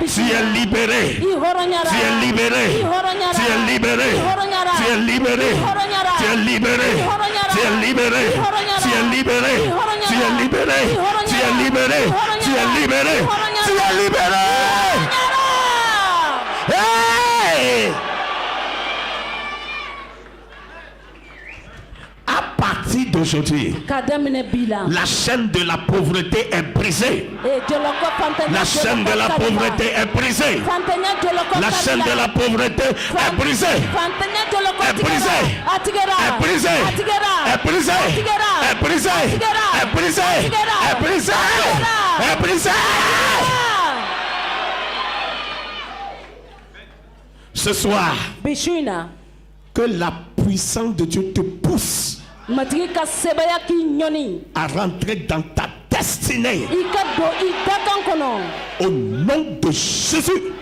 Tu es libéré. Tu es libéré. Tu es libéré. Tu es libéré. Tu es libéré. Tu es libéré. Tu es libéré. Tu es libéré. Tu es libéré. Tu es libéré. Tu es libéré. Hey! À partir d'aujourd'hui, la chaîne de la pauvreté est brisée. La chaîne de la pauvreté est brisée. La chaîne de la pauvreté est brisée. Est brisée. Est brisée. Est brisée. Est brisé, est brisé, est brisé, est brisé, est brisé. Ce soir, que la puissance de Dieu te pousse à rentrer dans ta destinée. Au nom de Jésus.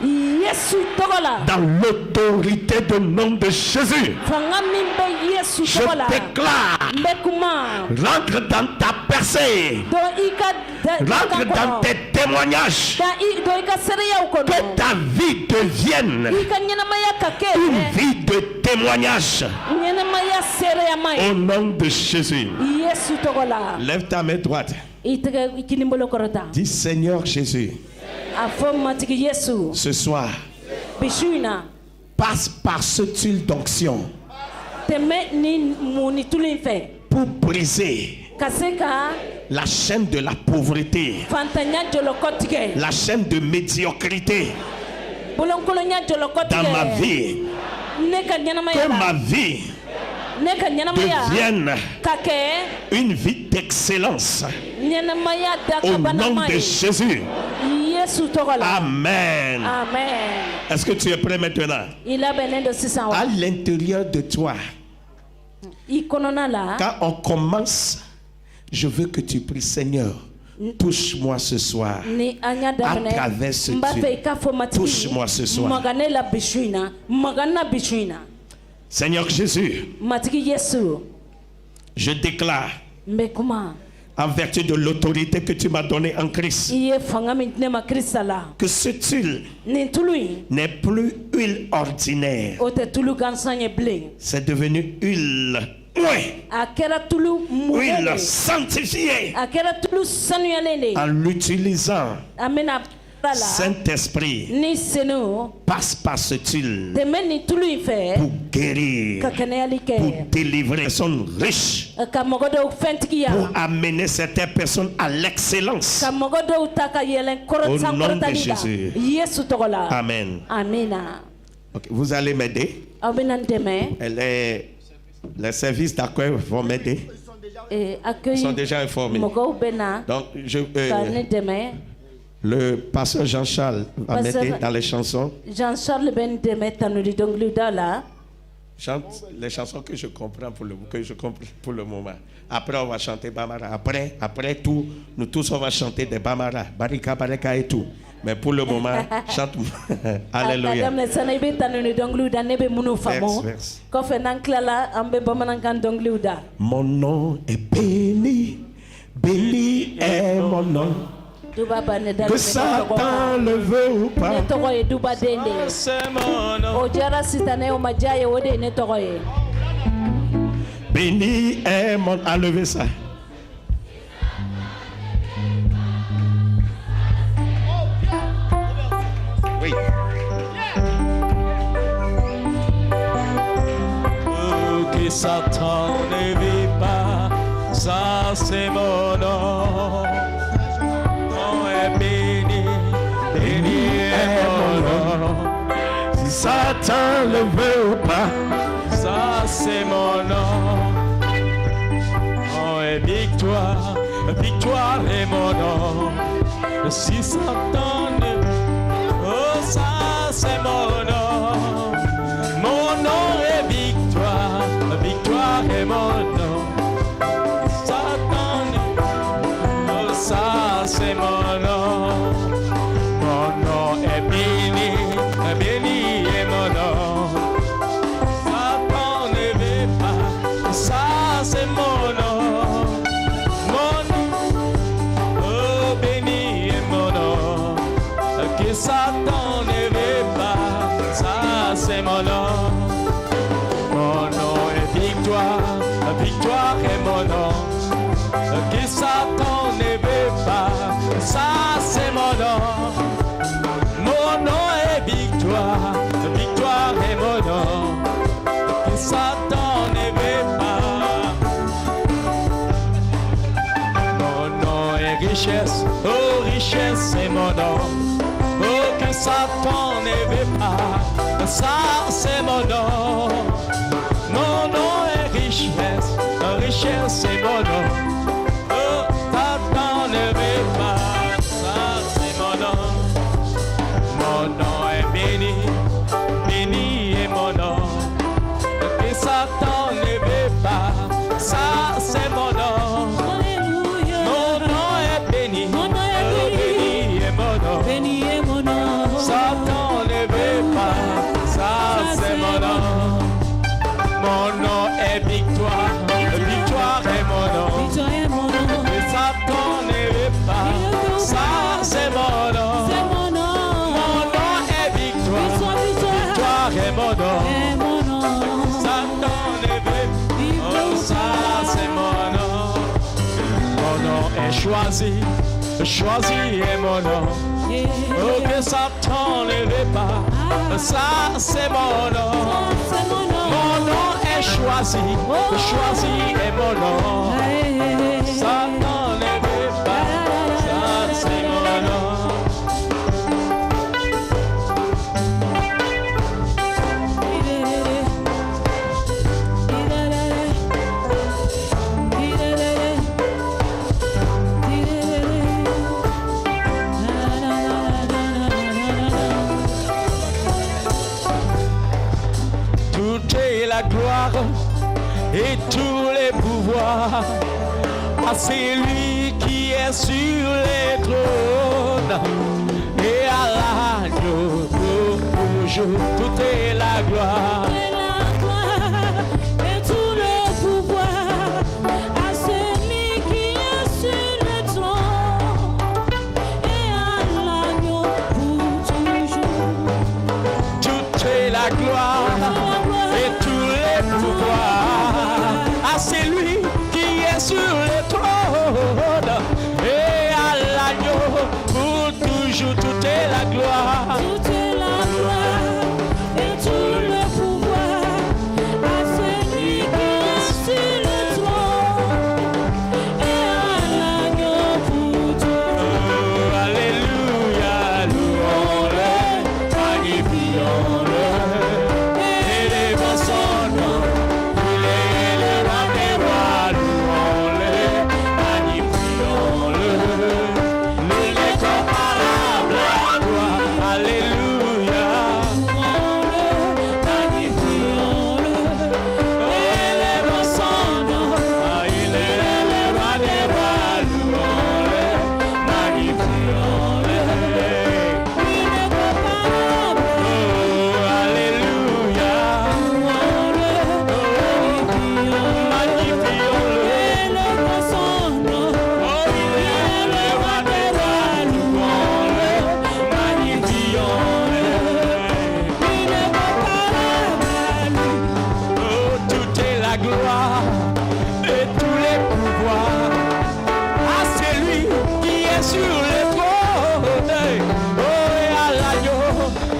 Dans l'autorité du nom de Jésus. Je déclare. Rentre dans ta percée. Rentre dans tes témoignages. Que ta vie devienne une vie de témoignage. Au nom de Jésus. Lève ta main droite. Dis Seigneur Jésus. Ce soir, passe par cette huile d'onction pour briser la chaîne de la pauvreté, la chaîne de médiocrité dans ma vie. Que ma vie devienne une vie d'excellence au nom de Jésus. Amen. Est-ce que tu es prêt maintenant? À l'intérieur de toi, quand on commence, je veux que tu pries, Seigneur, touche-moi ce soir à travers ce Dieu. Touche-moi ce soir. Seigneur Jésus, je déclare, en vertu de l'autorité que tu m'as donnée en Christ, que cette huile n'est plus huile ordinaire. C'est devenu huile huile sanctifiée en l'utilisant. Saint-Esprit, passe par cette huile pour guérir, pour délivrer les personnes riches, pour amener certaines personnes à l'excellence. Au nom de Jésus. Amen. Okay, vous allez m'aider. Les services d'accueil vont m'aider. Ils sont déjà informés. Donc, le pasteur Jean-Charles va m'aider dans les chansons. Chante les chansons que je comprends pour le moment. Après, on va chanter Bamara. Après tout, nous tous, on va chanter des Bamara. Barika, Barika et tout. Mais pour le moment, chante. Alléluia. Mon nom est béni. Béni est mon nom. Que Satan le veut ou pas. C'est mon nom. Béni est mon nom. Enlevez ça. Oui. Que Satan ne veut pas. Ça c'est mon nom. Si Satan le veut ou pas, ça c'est mon nom. Oh, et victoire, victoire est mon nom. Si Satan ne veut, oh, ça c'est mon nom. Mon nom est victoire, victoire est mon nom. Satan ne veut, oh, ça c'est mon nom. Mon nom est béni. Béni est mon nom. Satan ne veut pas. Ça c'est mon nom. Mon nom. Oh, béni est mon nom. Que Satan ne veut pas. Ça c'est mon nom. Mon nom est victoire. Victoire est mon nom. Que Satan ne veut pas. Ça c'est mon nom. Mon nom est victoire, victoire est mon nom, que Satan ne veut pas. Mon nom est richesse, oh richesse est mon nom, oh que Satan ne veut pas, ça c'est mon nom. Mon nom est richesse,
cher, c'est mon nom. Oh, Satan ne veut pas, ça c'est mon nom. Mon nom est béni, béni est mon nom. Et Satan ne veut pas, ça c'est mon nom. Mon nom est béni, béni est mon nom.
Béni est mon nom.
Satan ne veut pas, ça c'est mon nom. Mon nom est victoire, victoire est mon nom.
Victoire est mon nom.
Et Satan ne veut pas, ça c'est mon nom.
C'est mon nom.
Mon nom est victoire, victoire est mon nom.
C'est mon nom.
Satan ne veut pas, oh ça c'est mon nom. Mon nom est choisi, choisi est mon nom. Oh que Satan ne veut pas, ça c'est mon nom.
C'est mon nom.
Mon nom est choisi, choisi est mon nom. Satan ne veut pas, ça c'est mon nom. Tout est la gloire et tous les pouvoirs à celui qui est sur les trônes et à l'agneau pour toujours. Tout est la gloire.
Et tout le pouvoir à celui qui est sur le trône et à l'agneau pour toujours.
Tout est la gloire et tous les pouvoirs à celui qui est sur le trône et à l'agneau pour toujours. Tout est la gloire.
Tout est la gloire et tout le pouvoir à celui qui est sur le trône et à l'agneau pour toujours.
Alléluia, louons-le, magnifions-le, élevons son nom, il est le roi des rois, louons-le, magnifions-le, nul n'est comparable à toi, alléluia,
Magnifions-le,
élevons son nom, il est le roi des rois, louons-le, magnifions-le.
il est comparable.
Oh, alléluia, magnifions-le.
Élevons son nom.
Oh, il est le roi des rois, louons-le, magnifions-le.
Il est comparable à lui.
Oh, tout est la gloire et tous les pouvoirs à celui qui est sur le trône. Oh, et à l'agneau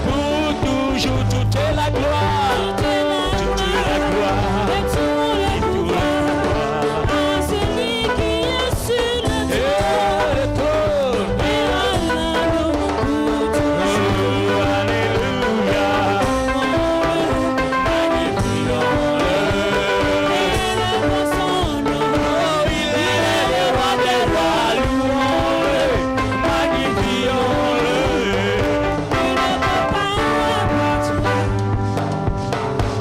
pour toujours. Tout est la gloire,
Tout est la
tout est la gloire.
et tous les pouvoirs à celui qui est sur le
Et le trône.
et à l'agneau pour toujours.
Oh, alléluia, magnifions-le.
Élevons son nom.
Oh, il est le roi des rois, louons-le, magnifions-le.
Il est comparable à toi.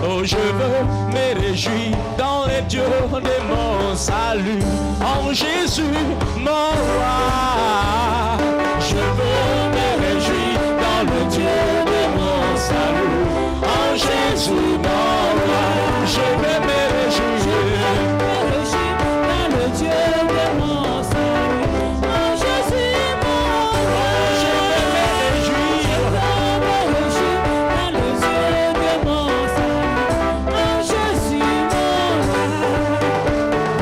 Oh, je veux me réjouir dans les dieux de mon salut, en Jésus, mon roi. Je veux me réjouir dans le Dieu de mon salut, en Jésus, mon roi. Je veux me réjouir.
Dans le Dieu de mon salut, en Jésus mon roi.
Je veux me réjouir.
Dans le Dieu de mon salut, en Jésus mon roi.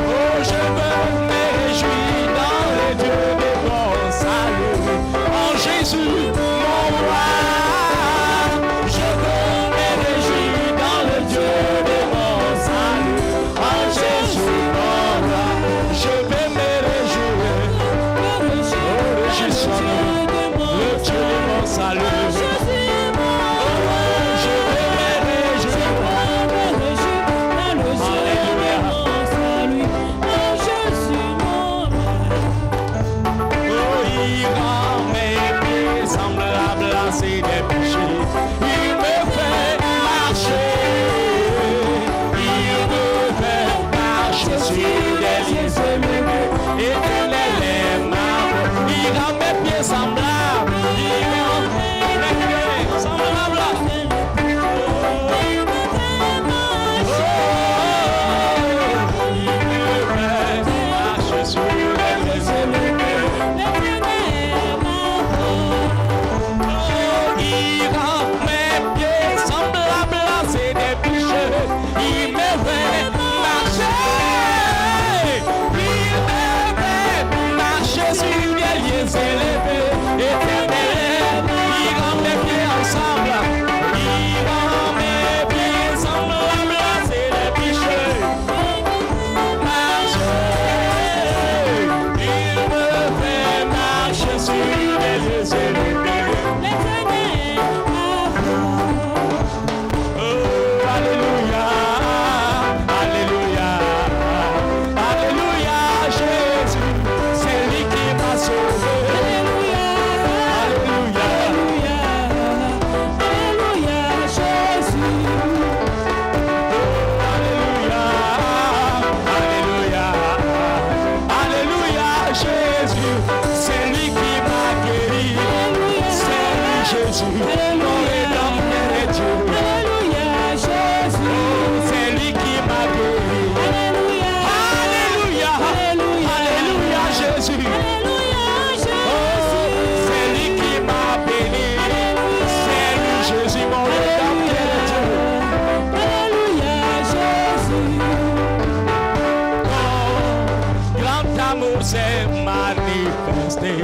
Oh, je veux me réjouir dans les dieux de mon salut. s'est manifesté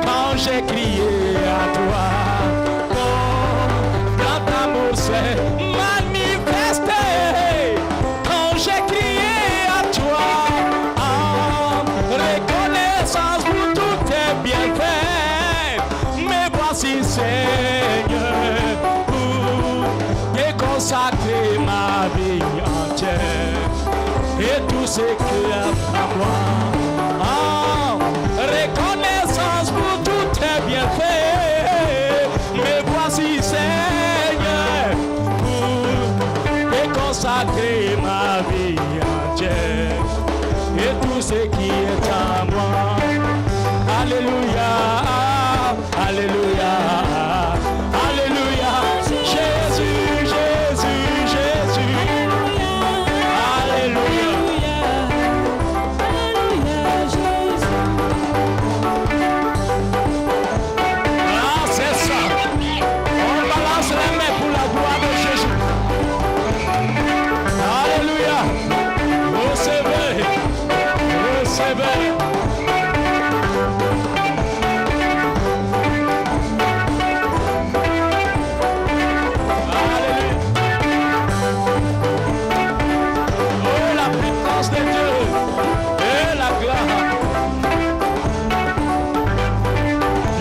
quand j'ai crié à toi. Quand amour s'est manifesté quand j'ai crié à toi. En reconnaissance pour tous tes bienfaits, mais voici Seigneur pour déconsacrer ma vie entière et tout ce qu'il y a à moi. En reconnaissance pour tous tes bienfaits, mais voici Seigneur pour déconsacrer ma vie entière et tout ce qui est à moi. Alléluia, alléluia, alléluia. Jésus, Jésus, Jésus. Alléluia. Ah, c'est ça. On balance les mains pour la gloire de Jésus. Alléluia. Recevez. Recevez.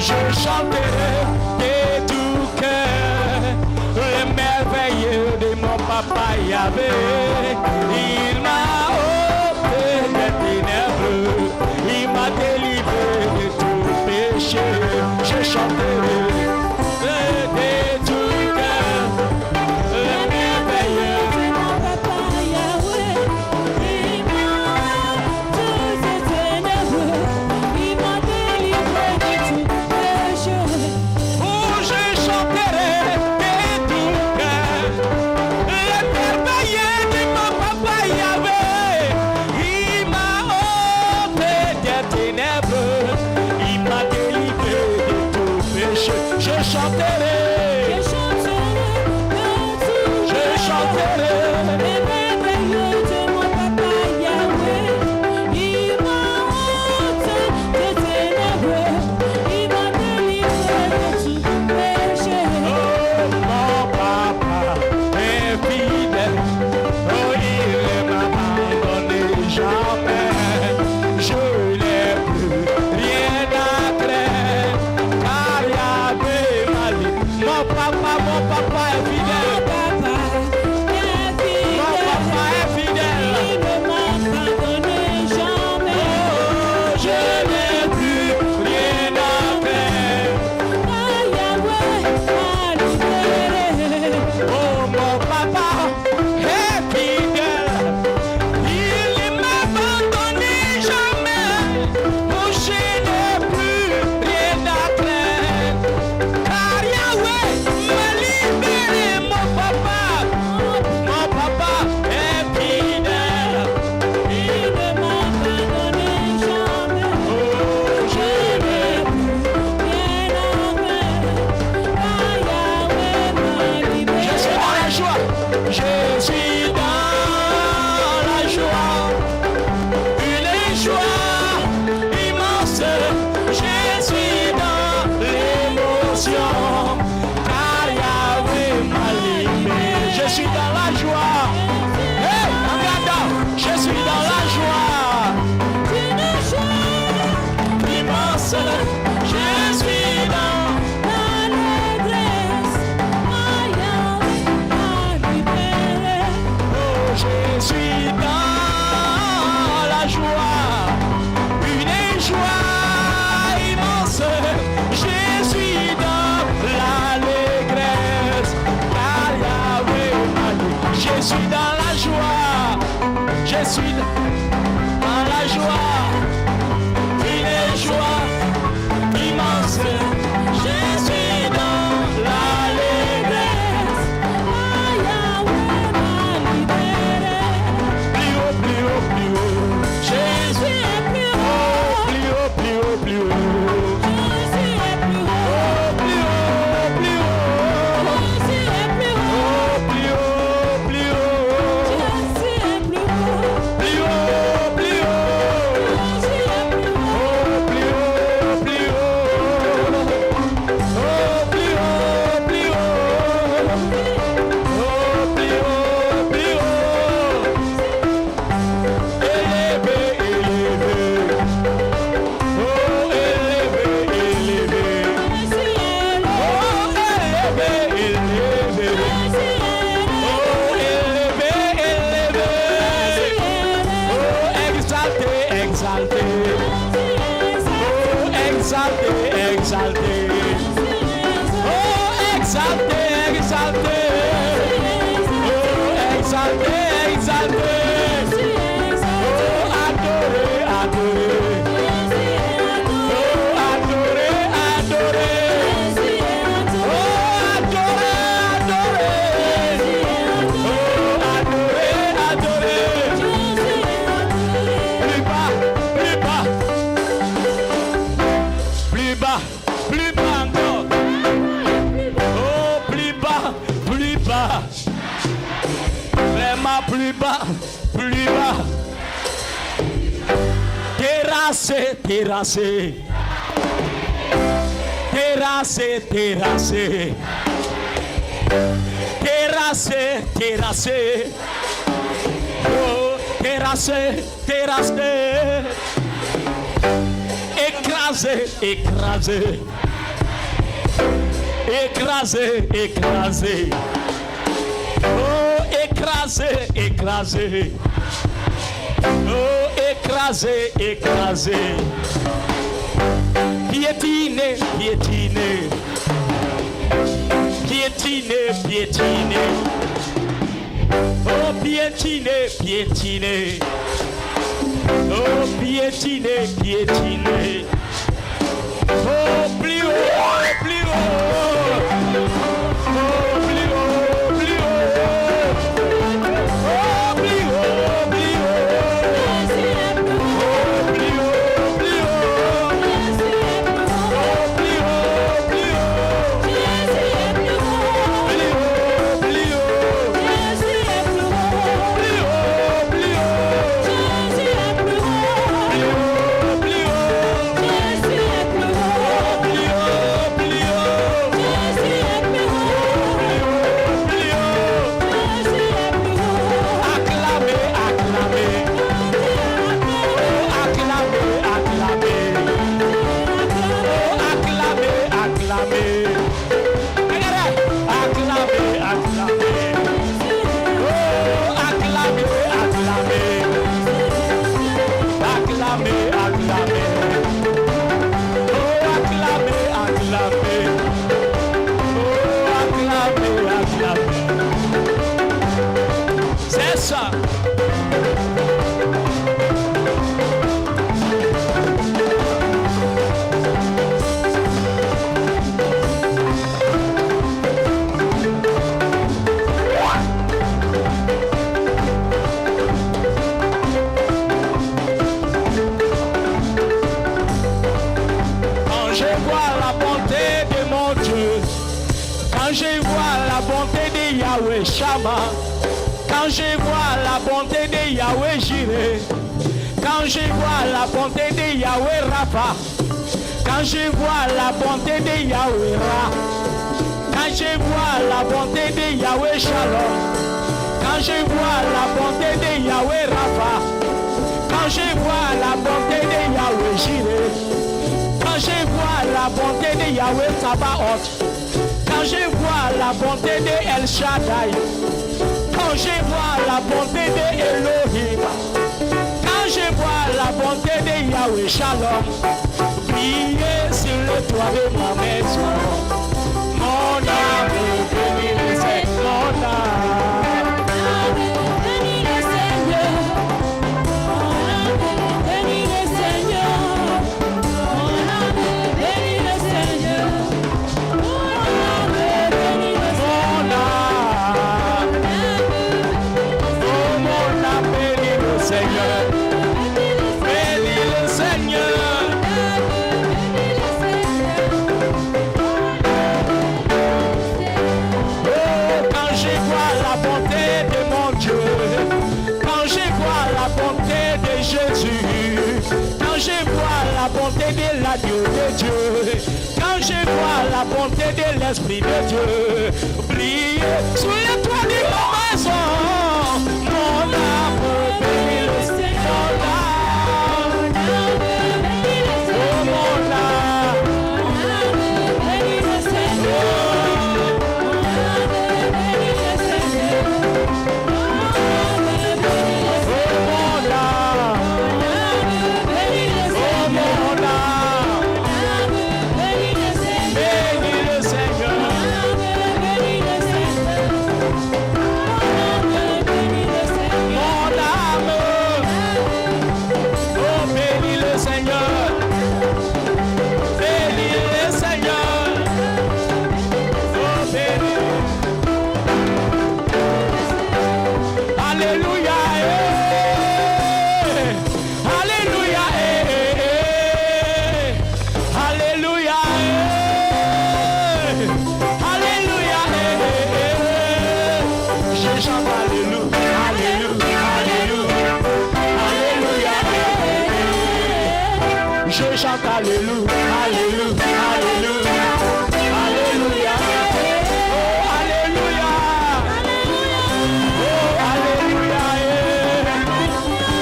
Je chanterai de tout cœur les merveilles de mon papa Yahvé. Il m'a ôté des ténèbres, il m'a délivré de tout péché. Je chanterai de tout cœur les merveilles de mon papa Yahvé. Il m'a ôté des ténèbres, il m'a délivré de tout péché. Oh, je chanterai de tout cœur les merveilles de mon papa Yahvé. Il m'a ôté des ténèbres, il m'a délivré de tout péché. Je chanterai, je chanterai les merveilles de mon papa Yahvé. Il m'a ôté des ténèbres, il m'a délivré de tout péché. Oh, mon papa est fidèle, oh, il ne m'a abandonné jamais. Je n'ai plus rien à craindre, car Yahvé m'a dit, mon papa est fidèle. Mon papa est fidèle. Il ne m'a abandonné jamais. Oh, je n'ai plus rien à craindre. Oh, mon papa est fidèle. Il ne m'a abandonné jamais. Oh, je n'ai plus rien à craindre. Car Yahvé m'a libéré, mon papa. Mon papa est fidèle. Il ne m'a abandonné jamais. Oh, je n'ai plus rien à craindre. Car Yahvé m'a libéré. Je suis dans la joie. Je suis dans la joie. Une joie immense. Je suis dans l'émotion. Car Yahvé m'a libéré. Je suis dans la joie. Hey, regarde, je suis dans la joie. Une joie immense. Je suis dans l'allégresse. Yahvé m'a libéré. Oh, je suis dans la joie. Une joie immense. Je suis dans l'allégresse. Car Yahvé m'a libéré. Je suis dans la joie. Je suis dans la joie. Une joie immense. Je suis dans l'allégresse. Yahvé m'a libéré. Plus haut, plus haut, plus haut. Jésus est plus haut. Plus haut, plus haut, plus haut. Jésus est plus haut. Plus haut, plus haut. Jésus est plus haut. Plus haut, plus haut. Jésus est plus haut. Plus haut. exalté. Oh, exalté, exalté. Oh, exalté, exalté. Oh, exalté, exalté. Oh, adoré, adoré. Oh, adoré, adoré. Oh, adoré, adoré. Oh, adoré, adoré. Plus bas, plus bas. Plus bas, plus bas encore. Oh, plus bas, plus bas. Vraiment plus bas, plus bas. Terrassé, terrassé. Terrassé, terrassé. Terrassé, terrassé. Oh, terrassé, terrassé. Écrasé, écrasé. Écrasé, écrasé. Oh, écrasé, écrasé. Oh, écrasé, écrasé. Piétiné, piétiné. Piétiné, piétiné. Oh, piétiné, piétiné. Oh, piétiné, piétiné. Oh, plus haut, plus haut. Oh, plus haut, plus haut. Oh, plus haut, plus haut. Oh, plus haut, plus haut. Oh, plus haut, plus haut. Plus haut, plus haut. Plus haut, plus haut. C'est ça. Quand je vois la bonté de mon Dieu, quand je vois la bonté de Yahweh Shammah, quand je vois la bonté de Yahweh Jireh, quand je vois la bonté de Yahweh Rapha, quand je vois la bonté de Yahweh Ra, quand je vois la bonté de Yahweh Shalom, quand je vois la bonté de Yahweh Rapha, quand je vois la bonté de Yahweh Jireh, quand je vois la bonté de Yahweh Sabaoth, quand je vois la bonté de El Shaddai, quand je vois la bonté de Elohim, quand je vois la bonté de Yahweh Shalom, briller sur le toit de ma maison, mon âme bénit le Seigneur, mon âme bénit le Seigneur, mon âme bénit le Seigneur, mon âme bénit le Seigneur, mon âme bénit le Seigneur. Bénis le Seigneur. Oh, quand je vois la bonté de mon Dieu, quand je vois la bonté de Jésus, quand je vois la bonté de l'agneau de Dieu, quand je vois la bonté de l'Esprit de Dieu, briller sur les toits de ma maison, mon âme bénit le Seigneur. je chante Alléluia, Alléluia, Alléluia, Alléluia. Oh, Alléluia. Oh, Alléluia. Oh,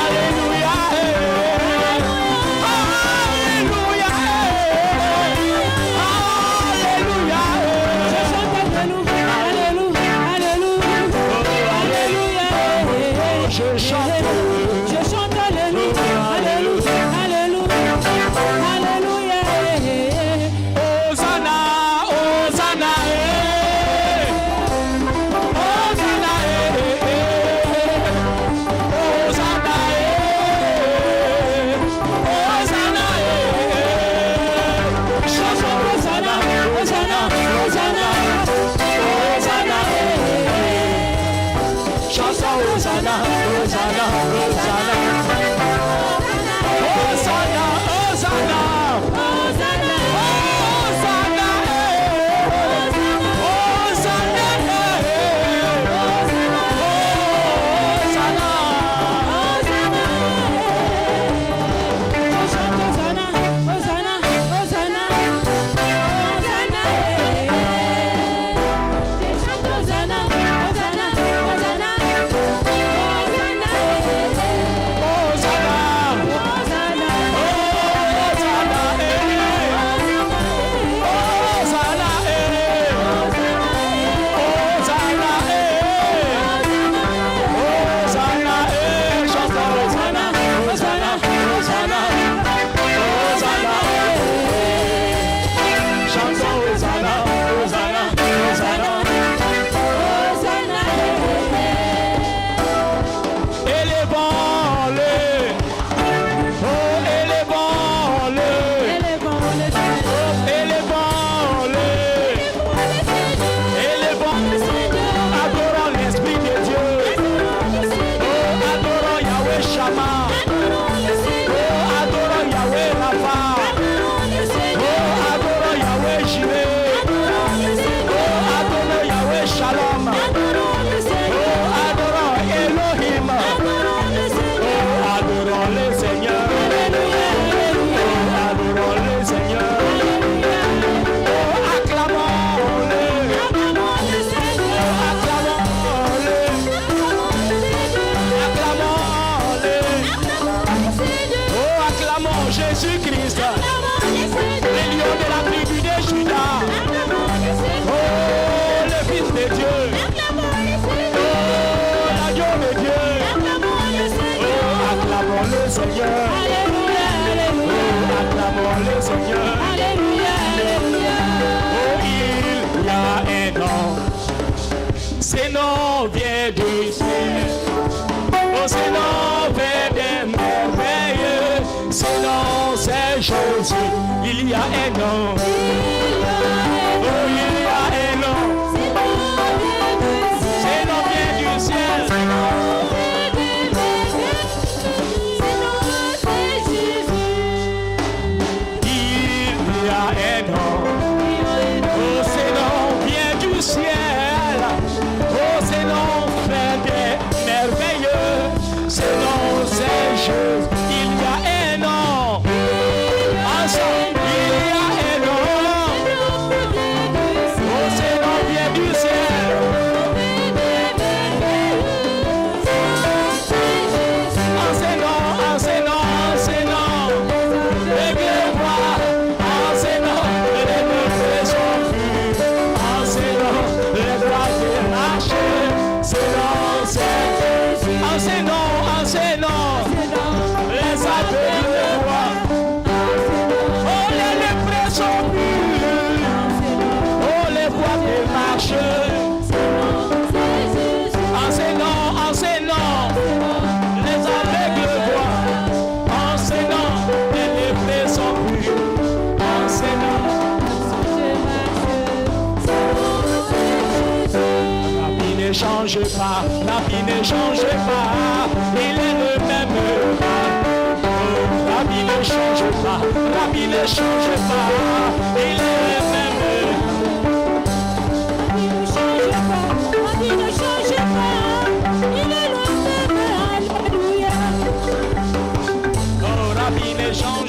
Alléluia. Alléluia. Alléluia.
Je chante Alléluia, Alléluia, Alléluia, Alléluia.
Je chante.
Je chante Alléluia, Alléluia, Alléluia, Alléluia.
Hosanna, Hosanna, Hosanna, Hosanna, Hosanna, chanson Hosanna, Hosanna, Hosanna, Hosanna, chanson Hosanna, Hosanna, Hosanna, Hosanna, Hosanna. Jésus-Christ, le lion de la tribu de Judas, oh, le Fils de Dieu, oh, l'agneau de Dieu, oh, acclamons le Seigneur, oh, acclamons le Seigneur, oh, il y a un nom, ce nom vient du ciel, oh, ce nom vient des merveilleux, ce nom c'est Jésus, il y a un nom, oh, il y a un nom, ce nom vient du ciel, il y a un nom, oh, ce nom vient du ciel, oh, ce nom fait des merveilleux, ce nom c'est Jésus, il y a un nom, ensemble, il y a un nom, oh, ce nom vient du ciel, enseignant, les vieux voix, enseignant, les mauvais sont vus, enseignant, les droits de marcher, enseignant, les aveugles voient, oh, les lépreux sont vus, oh, les voix de marcher, enseignant, les aveugles voient, enseignant, les lépreux sont vus, enseignant. La vie ne change pas, il est le même. La vie ne change pas, il est le même. Oh, la vie ne change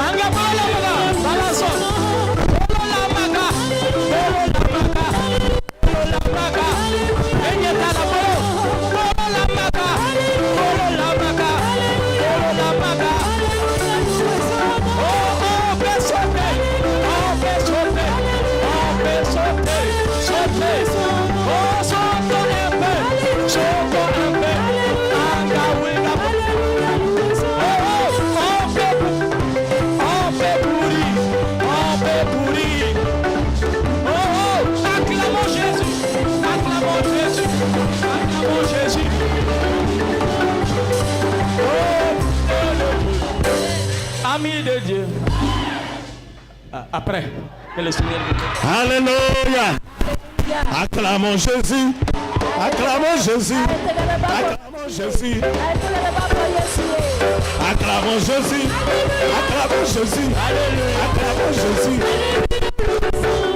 Acclamons Jésus. Ami de Dieu. Après, que le Seigneur vous bénisse.
Alléluia. Acclamons Jésus. Acclamons Jésus. Acclamons Jésus. Acclamons Jésus. Acclamons Jésus. Acclamons Jésus.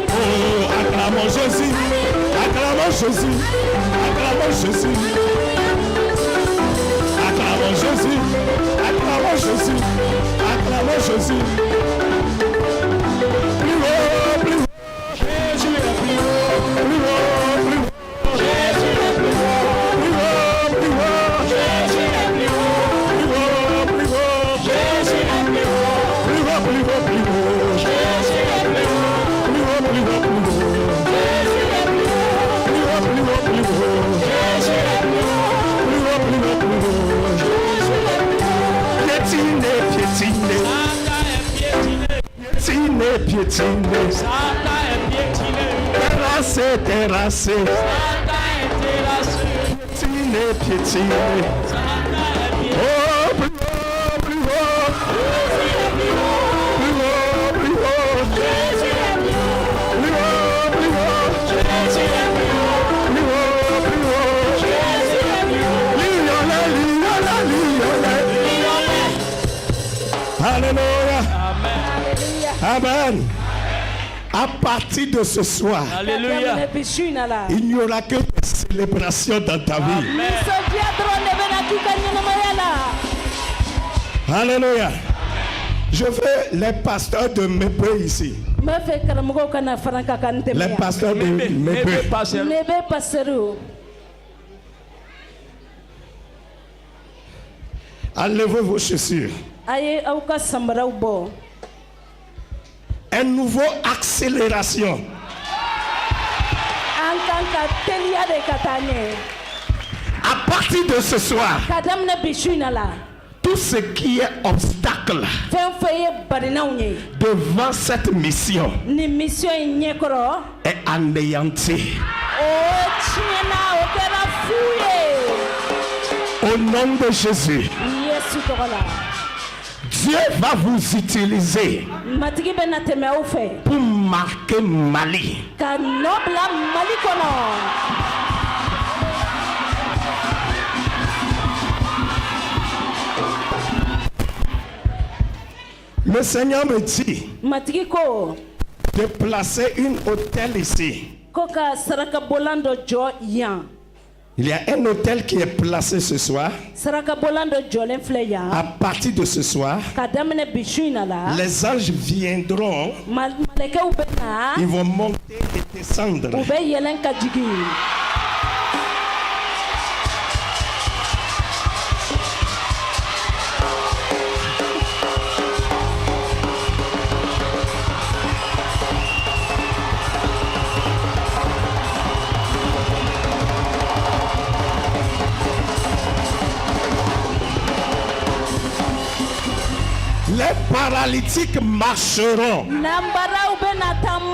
Oh, acclamons Jésus. Acclamons Jésus. Acclamons Jésus. Acclamons Jésus. Acclamons Jésus. Acclamons Jésus. Plus haut, plus haut. Jésus est plus haut. Plus haut, plus haut. Jésus est plus haut. Plus haut, plus haut. Jésus est plus haut. Plus haut, plus haut. Jésus est plus haut. Plus haut, plus haut, plus haut. Jésus est plus haut. Plus haut, plus haut, plus haut. Jésus est plus haut. Plus haut, plus haut, plus haut. Jésus est plus haut. Plus haut, plus haut, plus haut. Jésus est plus haut. Piétiner, piétiner. Piétiner, piétiner.
Satan est piétiné.
Terrasser, terrasser.
Satan est terrassé.
Piétiner, piétiner.
Satan est piétiné.
Oh, plus haut, plus haut. Plus haut, plus haut. Plus haut, plus haut. Plus haut, plus haut. Liola, liola, liola. Alléluia. Amen. À partir de ce soir,
Alléluia.
il n'y aura que des célébrations dans ta vie. Alléluia. Je veux les pasteurs de Mépé ici. Les pasteurs de Mépé. Enlevez vos chaussures. Un nouveau accélération. À partir de ce soir, tout ce qui est obstacle devant cette mission est anéanti. Au nom de Jésus, Dieu va vous utiliser pour marquer Mali. Le Seigneur me dit de placer une hôtel ici. Il y a un hôtel qui est placé ce soir. À partir de ce soir, les anges viendront. Ils vont monter et descendre. Les paralytiques marcheront.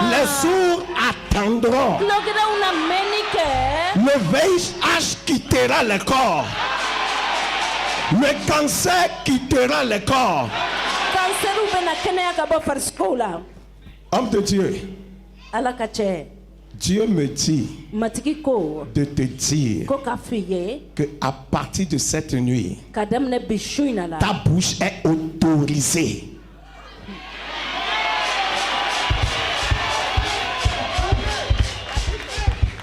Les sourds attendront. Le VIH quittera le corps. Le cancer quittera le corps. Homme de Dieu, Dieu me dit de te dire qu'à partir de cette nuit, ta bouche est autorisée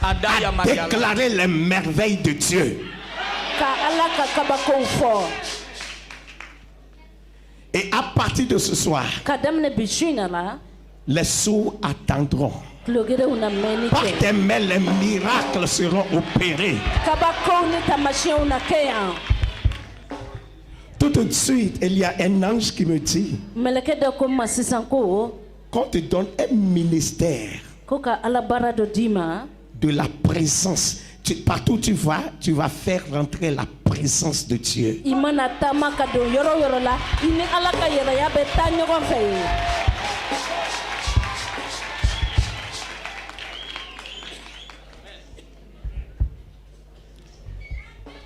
à déclarer les merveilles de Dieu. Et à partir de ce soir, les sourds attendront. Par tes mains, les miracles seront opérés. Tout de suite, il y a un ange qui me dit qu'on te donne un ministère de la présence. Partout où tu vas faire rentrer la présence de Dieu.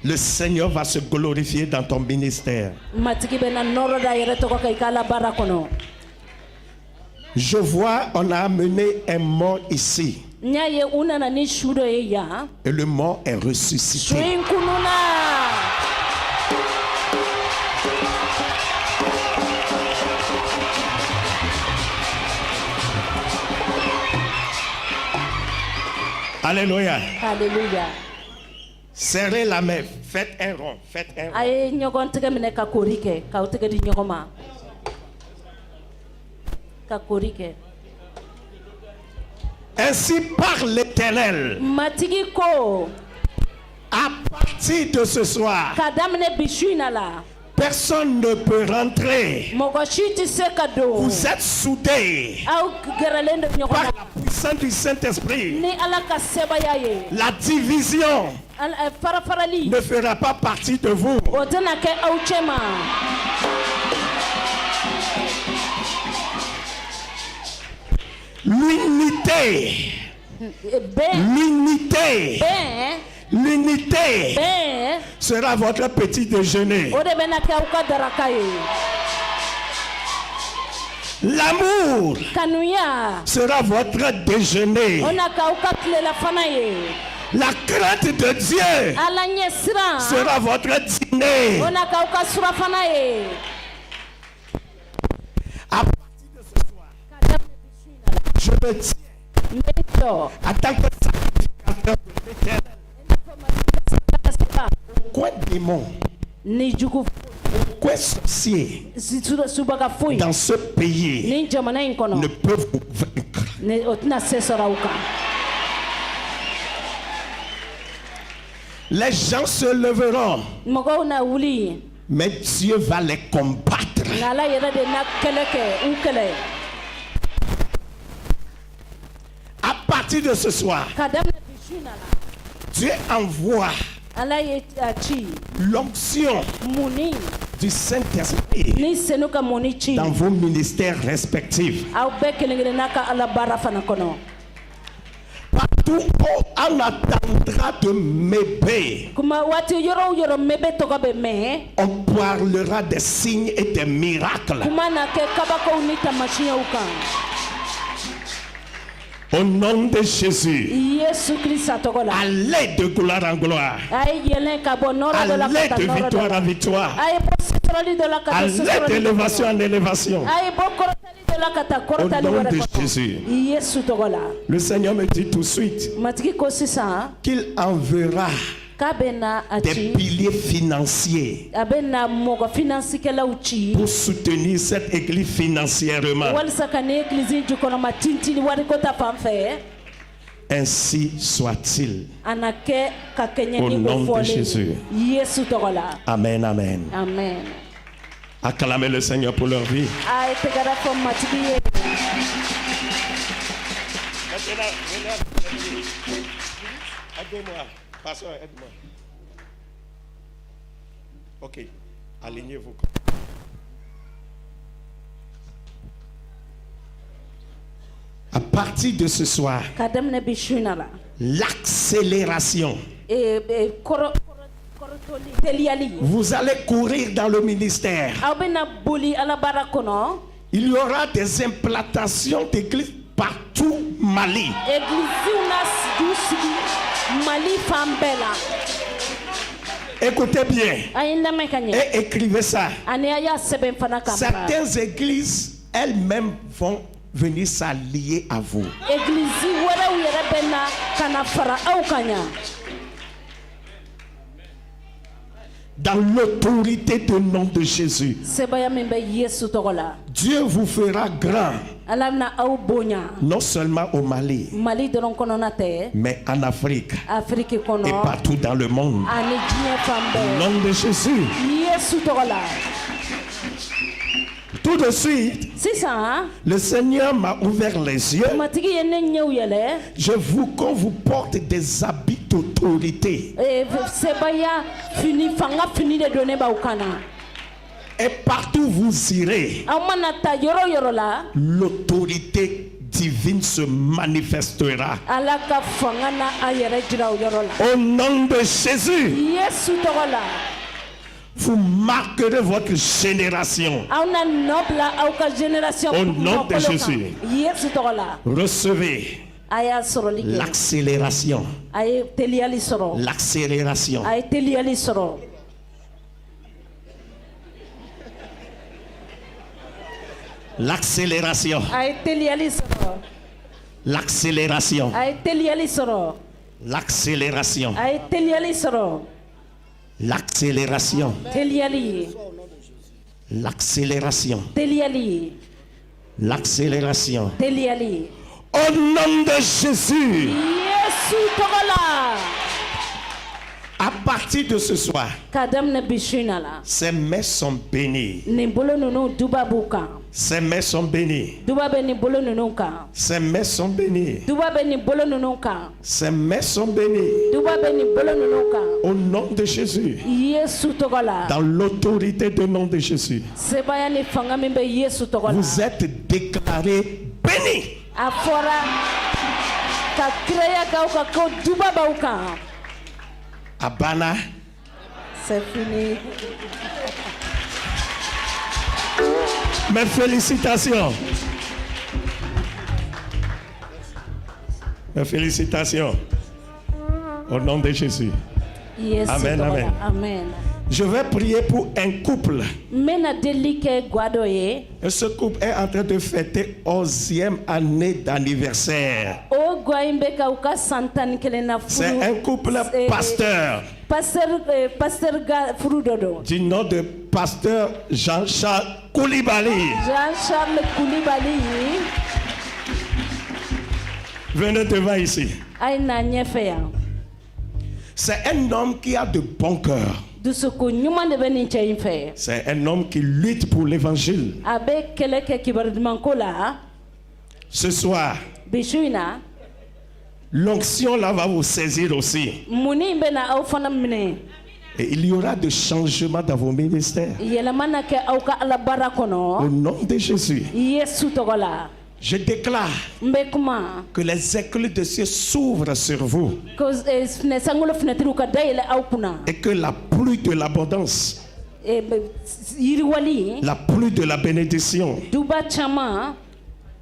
Le Seigneur va se glorifier dans ton ministère. Je vois, on a amené un mort ici. Et le mort est ressuscité. Alléluia.
Alléluia.
Serrez la main, faites un rond, faites un rond. Ainsi parle l'Éternel. À partir de ce soir, personne ne peut rentrer. Vous êtes soudés par la puissance du Saint-Esprit. La division ne fera pas partie de vous. L'unité sera votre petit déjeuner. L'amour sera votre déjeuner. La crainte de Dieu sera votre dîner. À partir de ce soir, je me tiens en tant que sacrificateur de l'Éternel. Pourquoi démon, pourquoi sorcier dans ce pays ne peuvent vous vaincre? Les gens se leveront, mais Dieu va les combattre. À partir de ce soir, Dieu envoie l'onction du Saint-Esprit dans vos ministères respectifs. Partout où on attendra de m'aider, on parlera des signes et des miracles. Au nom de Jésus, allez de gloire en gloire, allez de victoire en victoire, allez d'élévation en élévation. Au nom de Jésus, le Seigneur me dit tout de suite qu'il enverra des piliers financiers pour soutenir cette église financièrement. Ainsi soit-il. Au nom de Jésus. Amen, amen.
Amen.
Acclamez le Seigneur pour leur vie. Aidez-moi. Pasteur, aide-moi. Ok, alignez-vous. À partir de ce soir, l'accélération. Vous allez courir dans le ministère. Il y aura des implantations d'églises partout au Mali. Écoutez bien et écrivez ça. Certaines églises elles-mêmes vont venir s'allier à vous. Dans l'autorité du nom de Jésus, Dieu vous fera grand, non seulement au Mali, mais en Afrique et partout dans le monde. Au nom de Jésus. Tout de suite, le Seigneur m'a ouvert les yeux. Je veux qu'on vous porte des habits d'autorité. Et partout où vous irez, l'autorité divine se manifestera.
Ala ka fanga na a yɛrɛ jira o yɔrɔ la.
Au nom de Jésus,
Yesu tɔgɔ la.
vous marquerez votre génération.
Aw na nɔ bila aw ka génération.
Au nom de Jésus.
Yesu tɔgɔ la.
Recevez
A y'a sɔrɔli kɛ.
l'accélération.
A ye teliyali sɔrɔ.
L'accélération.
A ye teliyali sɔrɔ.
L'accélération.
A ye teliyali sɔrɔ.
L'accélération.
A ye teliyali sɔrɔ.
L'accélération.
A ye teliyali sɔrɔ.
L'accélération.
Teliyali.
L'accélération.
Teliyali.
L'accélération.
Teliyali.
Au nom de Jésus.
Yesu tɔgɔ la.
À partir de ce soir,
K'a daminɛ bi su in na la.
ces mains sont bénies.
Nin bolo ninnu duba b'u kan.
Ces mains sont bénies.
Duba bɛ nin bolo ninnu kan.
Ces mains sont bénies.
Duba bɛ nin bolo ninnu kan.
Ces mains sont bénies.
Duba bɛ nin bolo ninnu kan.
Au nom de Jésus.
Yesu tɔgɔ la.
Dans l'autorité du nom de Jésus.
Sebaya ni fanga min bɛ Yesu tɔgɔ la.
Vous êtes déclarés bénis.
A fɔra ka kiraya k'aw ka ko duba b'aw kan.
Abana.
C'est fini.
Mes félicitations. Mes félicitations. Au nom de Jésus.
Yesu
Amen,
tɔgɔ la.
amen.
Amen.
Je vais prier pour un couple.
N bɛna deli kɛ gwa dɔ ye.
Et ce couple est en train de fêter 11e année d'anniversaire.
O gwa in bɛ ka u ka san 11 furu.
C'est un couple pasteur.
Pasteur ga furu dɔ don.
Du nom de pasteur Jean-Charles Koulibaly.
Jean-Charles Koulibaly.
Venez devant ici.
A ye na ɲɛfɛ yan.
C'est un homme qui a de bon cœur.
Dusukun ɲuman de bɛ nin cɛ in fɛ.
C'est un homme qui lutte pour l'évangile.
A bɛ kɛlɛ kɛ kibaru dumanko la.
Ce soir,
Bi su in na.
l'onction là va vous saisir aussi.
Muni in bɛna aw fana minɛ.
Et il y aura des changements dans vos ministères.
Yɛlɛma na kɛ aw ka Alabaara
Au
kɔnɔ.
nom de Jésus,
Yesu tɔgɔ la.
je déclare
N bɛ kuma.
que les écluses de cieux s'ouvrent sur vous
Ko sankolo fenɛtiriw ka dayɛlɛ aw kunna.
et que la pluie de l'abondance,
Yiriwali.
la pluie de la bénédiction
Duba caman.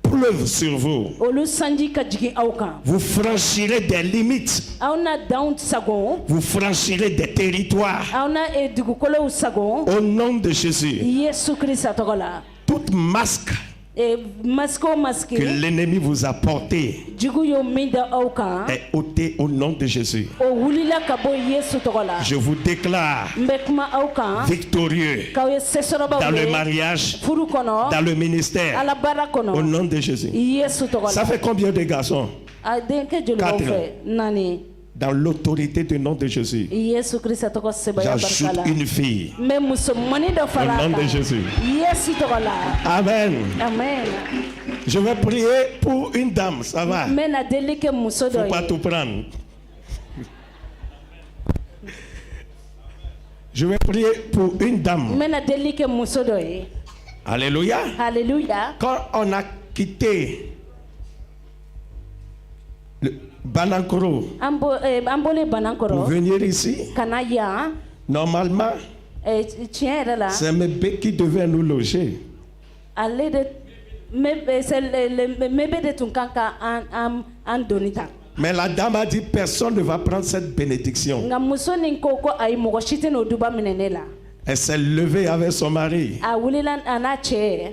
pleuve sur vous.
Olu sanji ka jigin aw kan.
Vous franchirez des limites,
Aw na danw sago.
vous franchirez des territoires.
Aw na dugukolow sago.
Au nom de Jésus,
Yesu Krista tɔgɔ la.
toute masque
Masque o masque.
que l'ennemi vous a porté
Jugu y'o min da aw kan.
est ôté au nom de Jésus.
O wulila ka bɔ Yesu tɔgɔ la.
Je vous déclare
N bɛ kuma aw kan.
victorieux
K'aw ye sesɔrɔbaw
dans le
ye.
mariage,
Furu kɔnɔ.
dans le ministère,
Alabaara
au
kɔnɔ.
nom de Jésus.
Yesu tɔgɔ
Ça
la.
fait combien de garçons?
A denkɛ joli b'aw
4.
fɛ? 4.
Dans l'autorité du nom de Jésus,
Yesu Krista tɔgɔ sebaya
j'ajoute
barika la.
une fille.
N bɛ musomannin dɔ
Au
fara a
nom de
kan.
Jésus.
Yesu tɔgɔ la.
Amen.
Amen.
Je vais prier pour une dame, ça va?
N bɛna deli kɛ muso
Faut
dɔ
pas
ye.
tout prendre. Je vais prier pour une
N
dame.
bɛna deli kɛ muso dɔ ye.
Alléluia.
Hallelujah.
Quand on a quitté le Banankoro
An bɔlen bana
pour
kɔrɔ.
venir ici,
Ka na yan.
normalement,
Tiɲɛ yɛrɛ la.
c'est Mébé qui devait nous loger.
Ale de mebe de tun kan ka an doni ta.
Mais la dame a dit personne ne va prendre cette bénédiction.
Nka muso nin ko ko ayi mɔgɔ si tɛ n'o duba minɛ ne la.
Elle s'est levée avec son mari.
A wulila a n'a cɛ.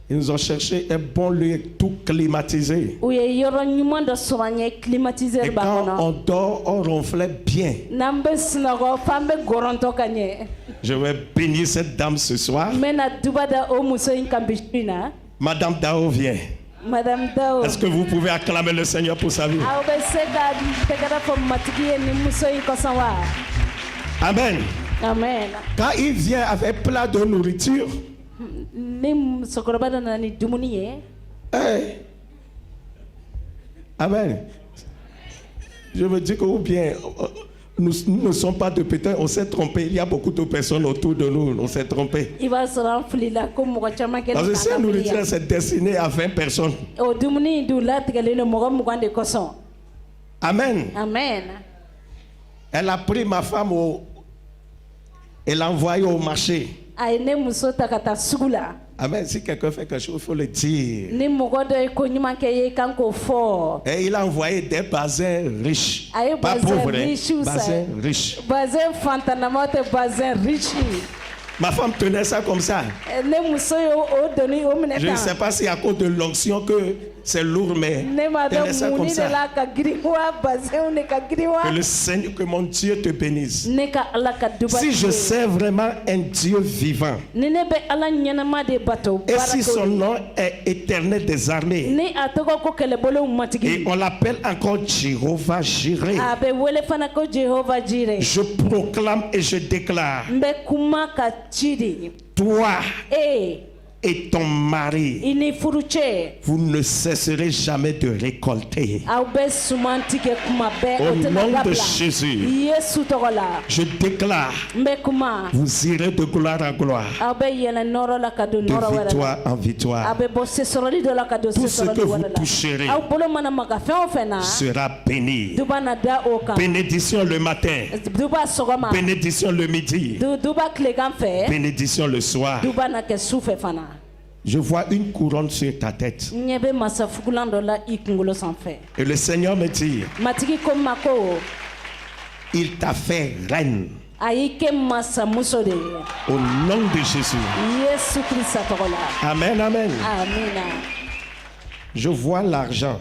Ils nous ont cherché un bon lieu tout climatisé.
U ye yɔrɔ ɲuman dɔ sɔrɔ an ye
Et
climatiseur b'a
quand
kɔnɔ.
on dort, on ronflait bien.
N'an bɛ sunɔgɔ f'an bɛ gɔrɔntɔ ka ɲɛ.
Je vais bénir cette dame ce soir.
N bɛna duba da o muso in kan bi su in na.
Madame Dao vient.
Madame Dao.
Est-ce que vous pouvez acclamer le Seigneur pour sa vie?
Aw bɛ se ka tɛgɛrɛ fɔ matigi ye ni muso in kɔsɔn wa.
Amen.
Amen.
Quand il vient avec plein de nourriture,
Ni musokɔrɔba dɔ nana ni dumuni ye.
hey. Amen. Je me dis que ou bien nous ne sommes pas de pétins, on s'est trompé. Il y a beaucoup de personnes autour de nous, on s'est trompé. Parce que cette nourriture, c'est destiné à 20 personnes. Amen.
Amen.
Elle a pris ma femme et l'a envoyée au marché. Amen. Si quelqu'un fait quelque chose, il faut le dire. Et il a envoyé des bazins riches. Pas pauvres, bazins riches. Ma femme tenait ça comme ça. Je ne sais pas si à cause de l'onction que c'est lourd, mais tenait ça comme ça. Que le Seigneur, que mon Dieu te bénisse. Si je sais vraiment un Dieu vivant, et si son nom est Éternel des armées, et on l'appelle encore Jéhovah Jireh, je proclame et je déclare, toi et ton mari, vous ne cesserez jamais de récolter. Au nom de Jésus, je déclare, vous irez de gloire en gloire, de victoire en victoire. Tout ce que vous toucherez sera béni. Bénédiction le matin, bénédiction le midi, bénédiction le soir. Je vois une couronne sur ta tête. Et le Seigneur me dit, il t'a fait reine. Au nom de Jésus. Amen, amen. Je vois l'argent.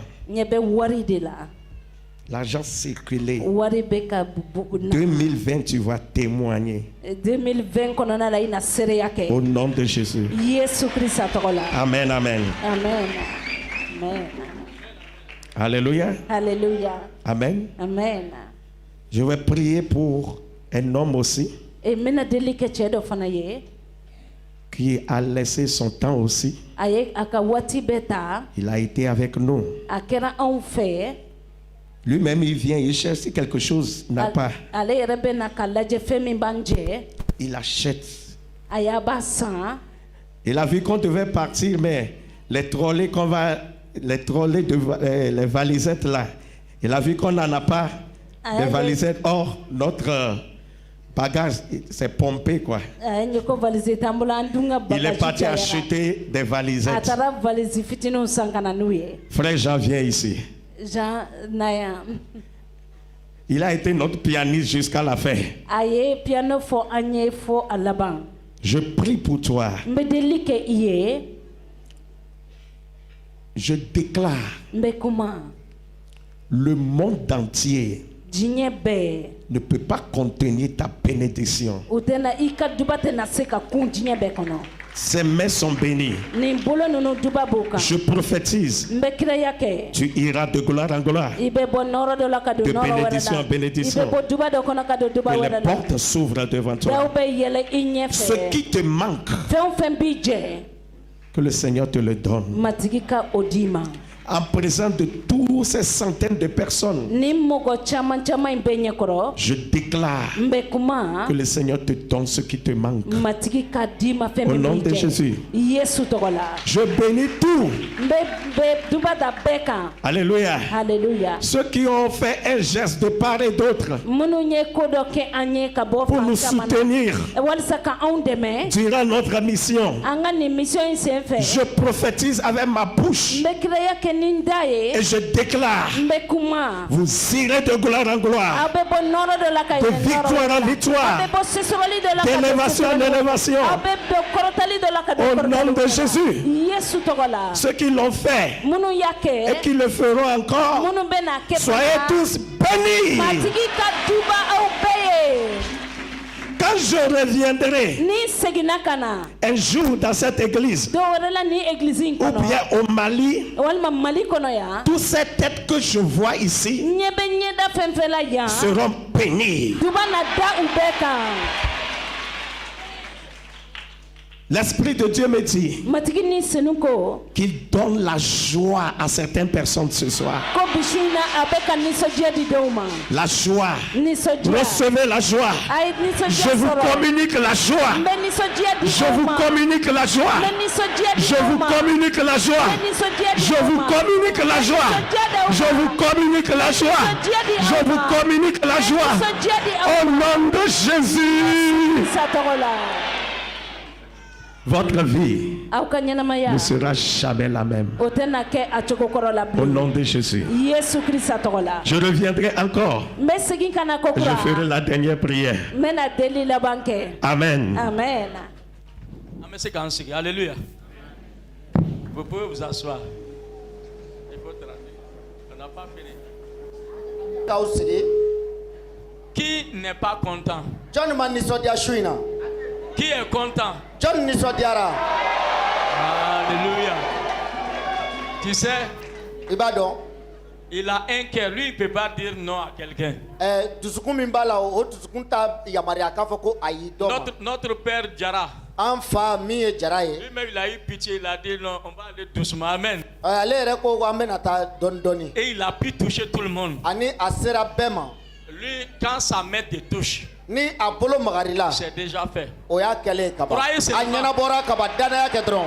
L'argent circulé. 2020, tu vas témoigner.
2020,
au nom de Jésus. Amen, amen.
Amen. Amen.
Alléluia.
Alléluia.
Amen.
Amen.
Je vais prier pour un homme aussi qui a laissé son temps aussi. Il a été avec nous. Lui-même, il vient, il cherche si quelque chose n'a pas. Il achète. Il a vu qu'on devait partir, mais les trolley les valisettes là, il a vu qu'on n'en a pas de valisettes. Or, notre bagage, c'est pompé quoi. Il est parti acheter des valisettes. Frère Jean, viens ici. Il a été notre pianiste jusqu'à la fin. Je prie pour toi. Je déclare le monde entier ne peut pas contenir ta bénédiction. Ses mains sont bénies. Je prophétise. Tu iras de gloire en gloire, de bénédiction en bénédiction. Que les portes s'ouvrent devant toi. Ce qui te manque, que le Seigneur te le donne. En présence de toutes ces centaines de personnes, je déclare que le Seigneur te donne ce qui te manque. Au nom de Jésus, je bénis tout. Alléluia.
Alléluia.
Ceux qui ont fait un geste de part et d'autre pour nous soutenir durant notre mission, je prophétise avec ma bouche. Et je déclare, vous irez de gloire en gloire, de victoire en victoire, d'élévation en élévation. Au nom de Jésus, ceux qui l'ont fait et qui le feront encore, soyez tous bénis. Quand je reviendrai un jour dans cette église ou bien au Mali, toutes ces têtes que je vois ici seront bénies. L'Esprit de Dieu me dit
matigi ni senuko
qu'il donne la joie à certaines personnes ce soir.
ko bishina abeka nisojia di doma
La joie.
nisojia
Recevez la joie.
ai nisojia
Je vous
soro
communique la joie.
me nisojia di
Je vous communique la joie.
me nisojia di
Je vous communique la joie.
me nisojia di
Je vous communique la joie. Je vous communique la joie. Je vous communique la joie. Au nom de Jésus.
satorola
Votre vie
au kanyanamaya
ne sera jamais la même.
otenake achokokorola
Au nom de Jésus.
Yesu Christ atorola
Je reviendrai encore.
me segin kana
Je
kokura
ferai la dernière prière.
mena deli la banke
Amen.
amen.
Amen, c'est quand c'est. Alléluia. Vous pouvez vous asseoir. Il faut traduire. On n'a pas fini. Qui n'est pas content?
John Manisodia Shuina.
Qui est content?
John Nisodiara.
Alléluia. Tu sais,
Ibadon.
il a un cœur. Lui, il ne peut pas dire non à quelqu'un.
Tusukumimbala o tusukunta yamaria kafoko aidoma.
Notre père Djara,
Anfa mi jaraye.
lui-même, il a eu pitié. Il a dit non, on va aller doucement. Amen.
Ale reko amenata dondoni.
Et il a pu toucher tout le monde.
Ani asera bema.
Lui, quand sa main te touche,
Ni apolo magarila.
c'est déjà fait.
Oya kele kaba.
Croyez seulement.
Anyana bora kaba dana ya kedron.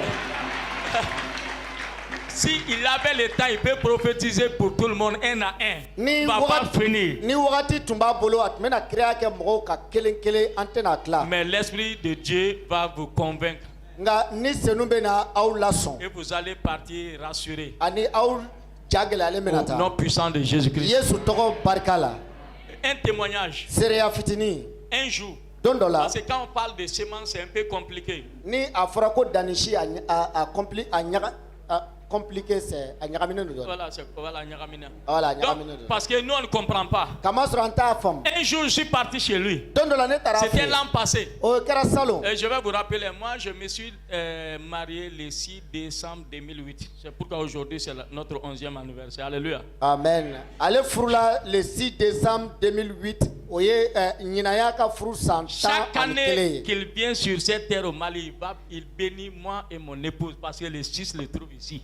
Si il avait le temps, il peut prophétiser pour tout le monde un à un.
Ni
Il ne va pas finir.
Ni wakati tumba bolo atmena krea ke mgo ka kele antena kla.
Mais l'Esprit de Dieu va vous convaincre.
Nga ni senumbe na au lason.
Et vous allez partir rassuré.
Ani au jagela ale
Au
menata.
nom puissant de Jésus-Christ.
Yesu togo barkala.
Un témoignage.
Sereya fitini.
Un jour.
Dondola.
Parce que quand on parle de semences, c'est un peu compliqué.
Ni afrako danishi compliqué c'est a nyagamine do.
Voilà, Nyagamina.
Voilà,
Donc,
nyagamine do.
parce que nous, on ne comprend pas.
Kama suranta fam.
Un jour, je suis parti chez lui.
Dondola ne tarafi.
C'était l'an passé.
O kera salon.
Et je vais vous rappeler, moi, je me suis marié le 6 décembre 2008. C'est pourquoi aujourd'hui, c'est notre 11e anniversaire. Alléluia.
Amen. Ale frula le 6 décembre 2008. Oye nyinaya ka fru santa.
Chaque année qu'il vient sur cette terre au Mali, il bénit moi et mon épouse parce que le 6 le trouve ici.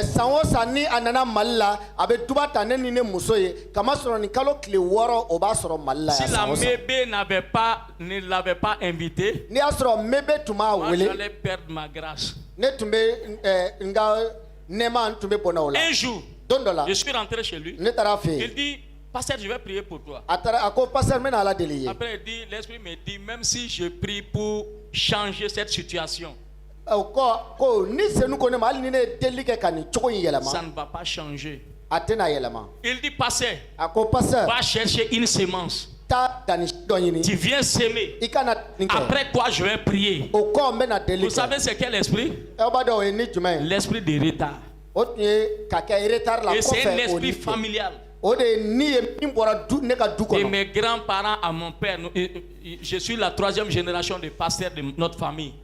Sanwo sani anana malla abe duba tane ni ne musoye kama soro ni kalo kile woro oba soro malla
Si
ya
la
sanwo sa.
mébé ne l'avait pas invité,
Ni asoro mebe tuma
moi
wele
j'allais perdre ma grâce.
ne tumbe nga nema tumbe bona ola.
Un jour,
Dondola
je suis rentré chez lui.
ne tarafi.
Il dit, pasteur, je vais prier pour toi.
Atara ako passer mena ala deliye.
Après, il dit, l'Esprit me dit, même si je prie pour changer cette situation,
Ko ni senu ko ne mal ni ne delike kani choko
ça
yelama.
ne va pas changer.
Atena yelama.
Il dit, pasteur,
Ako passer
va chercher une semence.
ta danish donyini.
Tu viens s'aimer.
Ikana ninke.
Après quoi, je vais prier.
O ko mena delike.
Vous savez c'est quel esprit?
Obado e ni jumen.
L'esprit de retard.
O tie kaka retard la
Et
ko
c'est un
fe
esprit familial.
O de ni e mbora du ne ka du
Et
kono.
mes grands-parents à mon père, je suis la 3e génération de pasteurs de notre famille.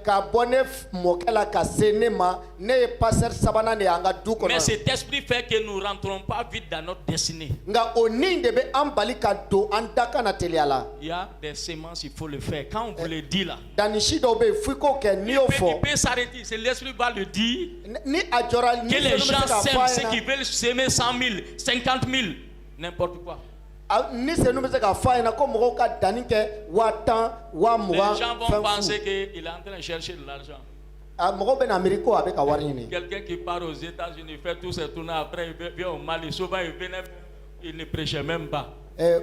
Ka bone mokela ka senema ne passer sabana ne anga du kono.
Mais cet esprit fait que nous ne rentrons pas vite dans notre destinée.
Nga oni de be ambali ka do andaka na teliala.
Il y a des semences, il faut le faire. Quand on vous le dit là,
Danishi do be fuiko ke ni ofo.
il peut s'arrêter. C'est l'esprit va le dire.
Ni ajora ni
Que les gens s'aiment, ceux qui
sema
veulent s'aimer 100 000, 50 000, n'importe quoi.
ni senu be se ka fa na ko mo ka danike watan wa
Les
muwa.
gens vont penser qu'il est en train de chercher de l'argent.
Mo be na Ameriko avec ka wari ni.
Quelqu'un qui part aux États-Unis, fait tous ses tournées, après il vient au Mali. Souvent il ne prêchait même pas.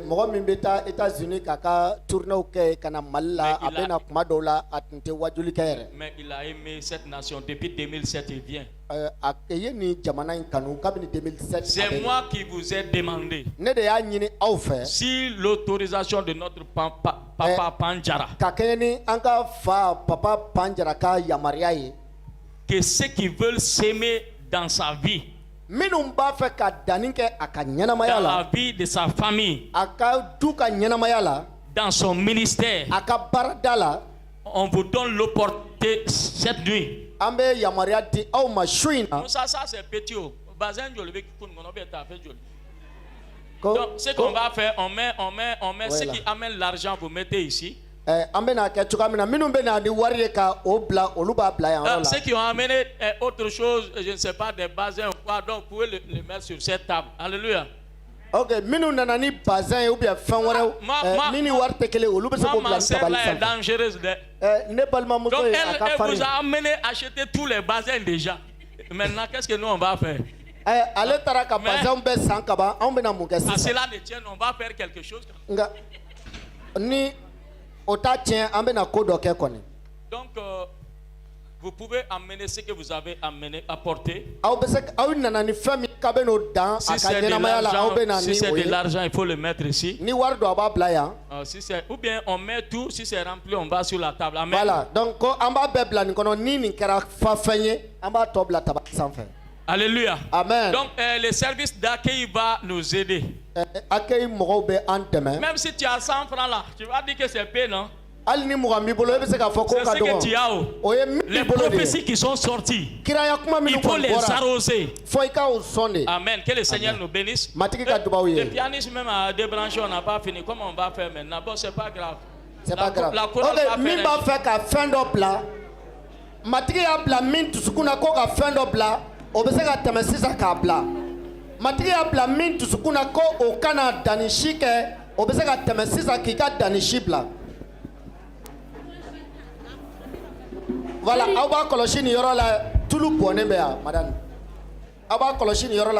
Mo min beta États-Unis kaka tourner ke kana malla
Mais il a-
abena kuma dola atinte wajuli kere.
Mais il a aimé cette nation. Depuis 2007, il vient.
Akeye ni jamana in kanu kabini 2007.
C'est moi qui vous ai demandé
Ne de ya nyini aw fe.
si l'autorisation de notre papa Pandjara,
Ka kɛ ni an ka fa papa Panjara ka yamaruya ye
que ceux qui veulent s'aimer dans sa vie,
minnu b'a fɛ ka danni kɛ a ka ɲɛnamaya
dans la
la
vie de sa famille,
a ka du ka ɲɛnamaya la
dans son ministère,
a ka baarada la
on vous donne l'opportunité cette nuit.
an bɛ yamaruya di aw ma su in na
Ça c'est petit. Bazin joli be kun kono be ta fait joli.
ko
Donc, ce qu'on va faire, on met
Ouais,
ceux
là.
qui amènent l'argent, vous mettez ici. Ceux qui ont amené autre chose, je ne sais pas, des basins ou quoi, donc vous pouvez le mettre sur cette table. Alléluia.
Ok, minu nana ni bazin ou bien fin wara mini warte kele olu be se ko
Ma sœur là est dangereuse. Donc elle vous a amené acheter tous les bassins déjà. Maintenant, qu'est-ce que nous on va faire?
Ale taraka bazin be sankaba on be na muke
sisa. Cela ne tient, on va faire quelque chose.
Ni ota tient on be na ko do ke koni.
Donc vous pouvez amener ce que vous avez apporté. Si c'est de l'argent, il faut le mettre ici. Ou bien on met tout, si c'est rempli, on va sur la table. Amen. Voilà. Donc, alléluia. Amen. Donc, le service d'accueil va nous aider. Même si tu as 100 francs là, tu vas dire que c'est peu, non? C'est ce que tu as. Les prophéties qui sont sorties, il faut les arroser. Amen. Que le Seigneur nous bénisse. Le pianiste même a débranché, on n'a pas fini. Comment on va faire maintenant? Bon, c'est pas grave.
C'est pas grave. La chorale va faire qu'à fin d'opla. Matri a bla min tu sukuna ko ka fin d'opla. Obeseka temesisa ka bla. Matri a bla min tu sukuna ko o kana danishike. Obeseka temesisa ki ka danishibla. Voilà, awa koloshi ni yoro la tulu bonne be ya madame. Awa koloshi ni yoro la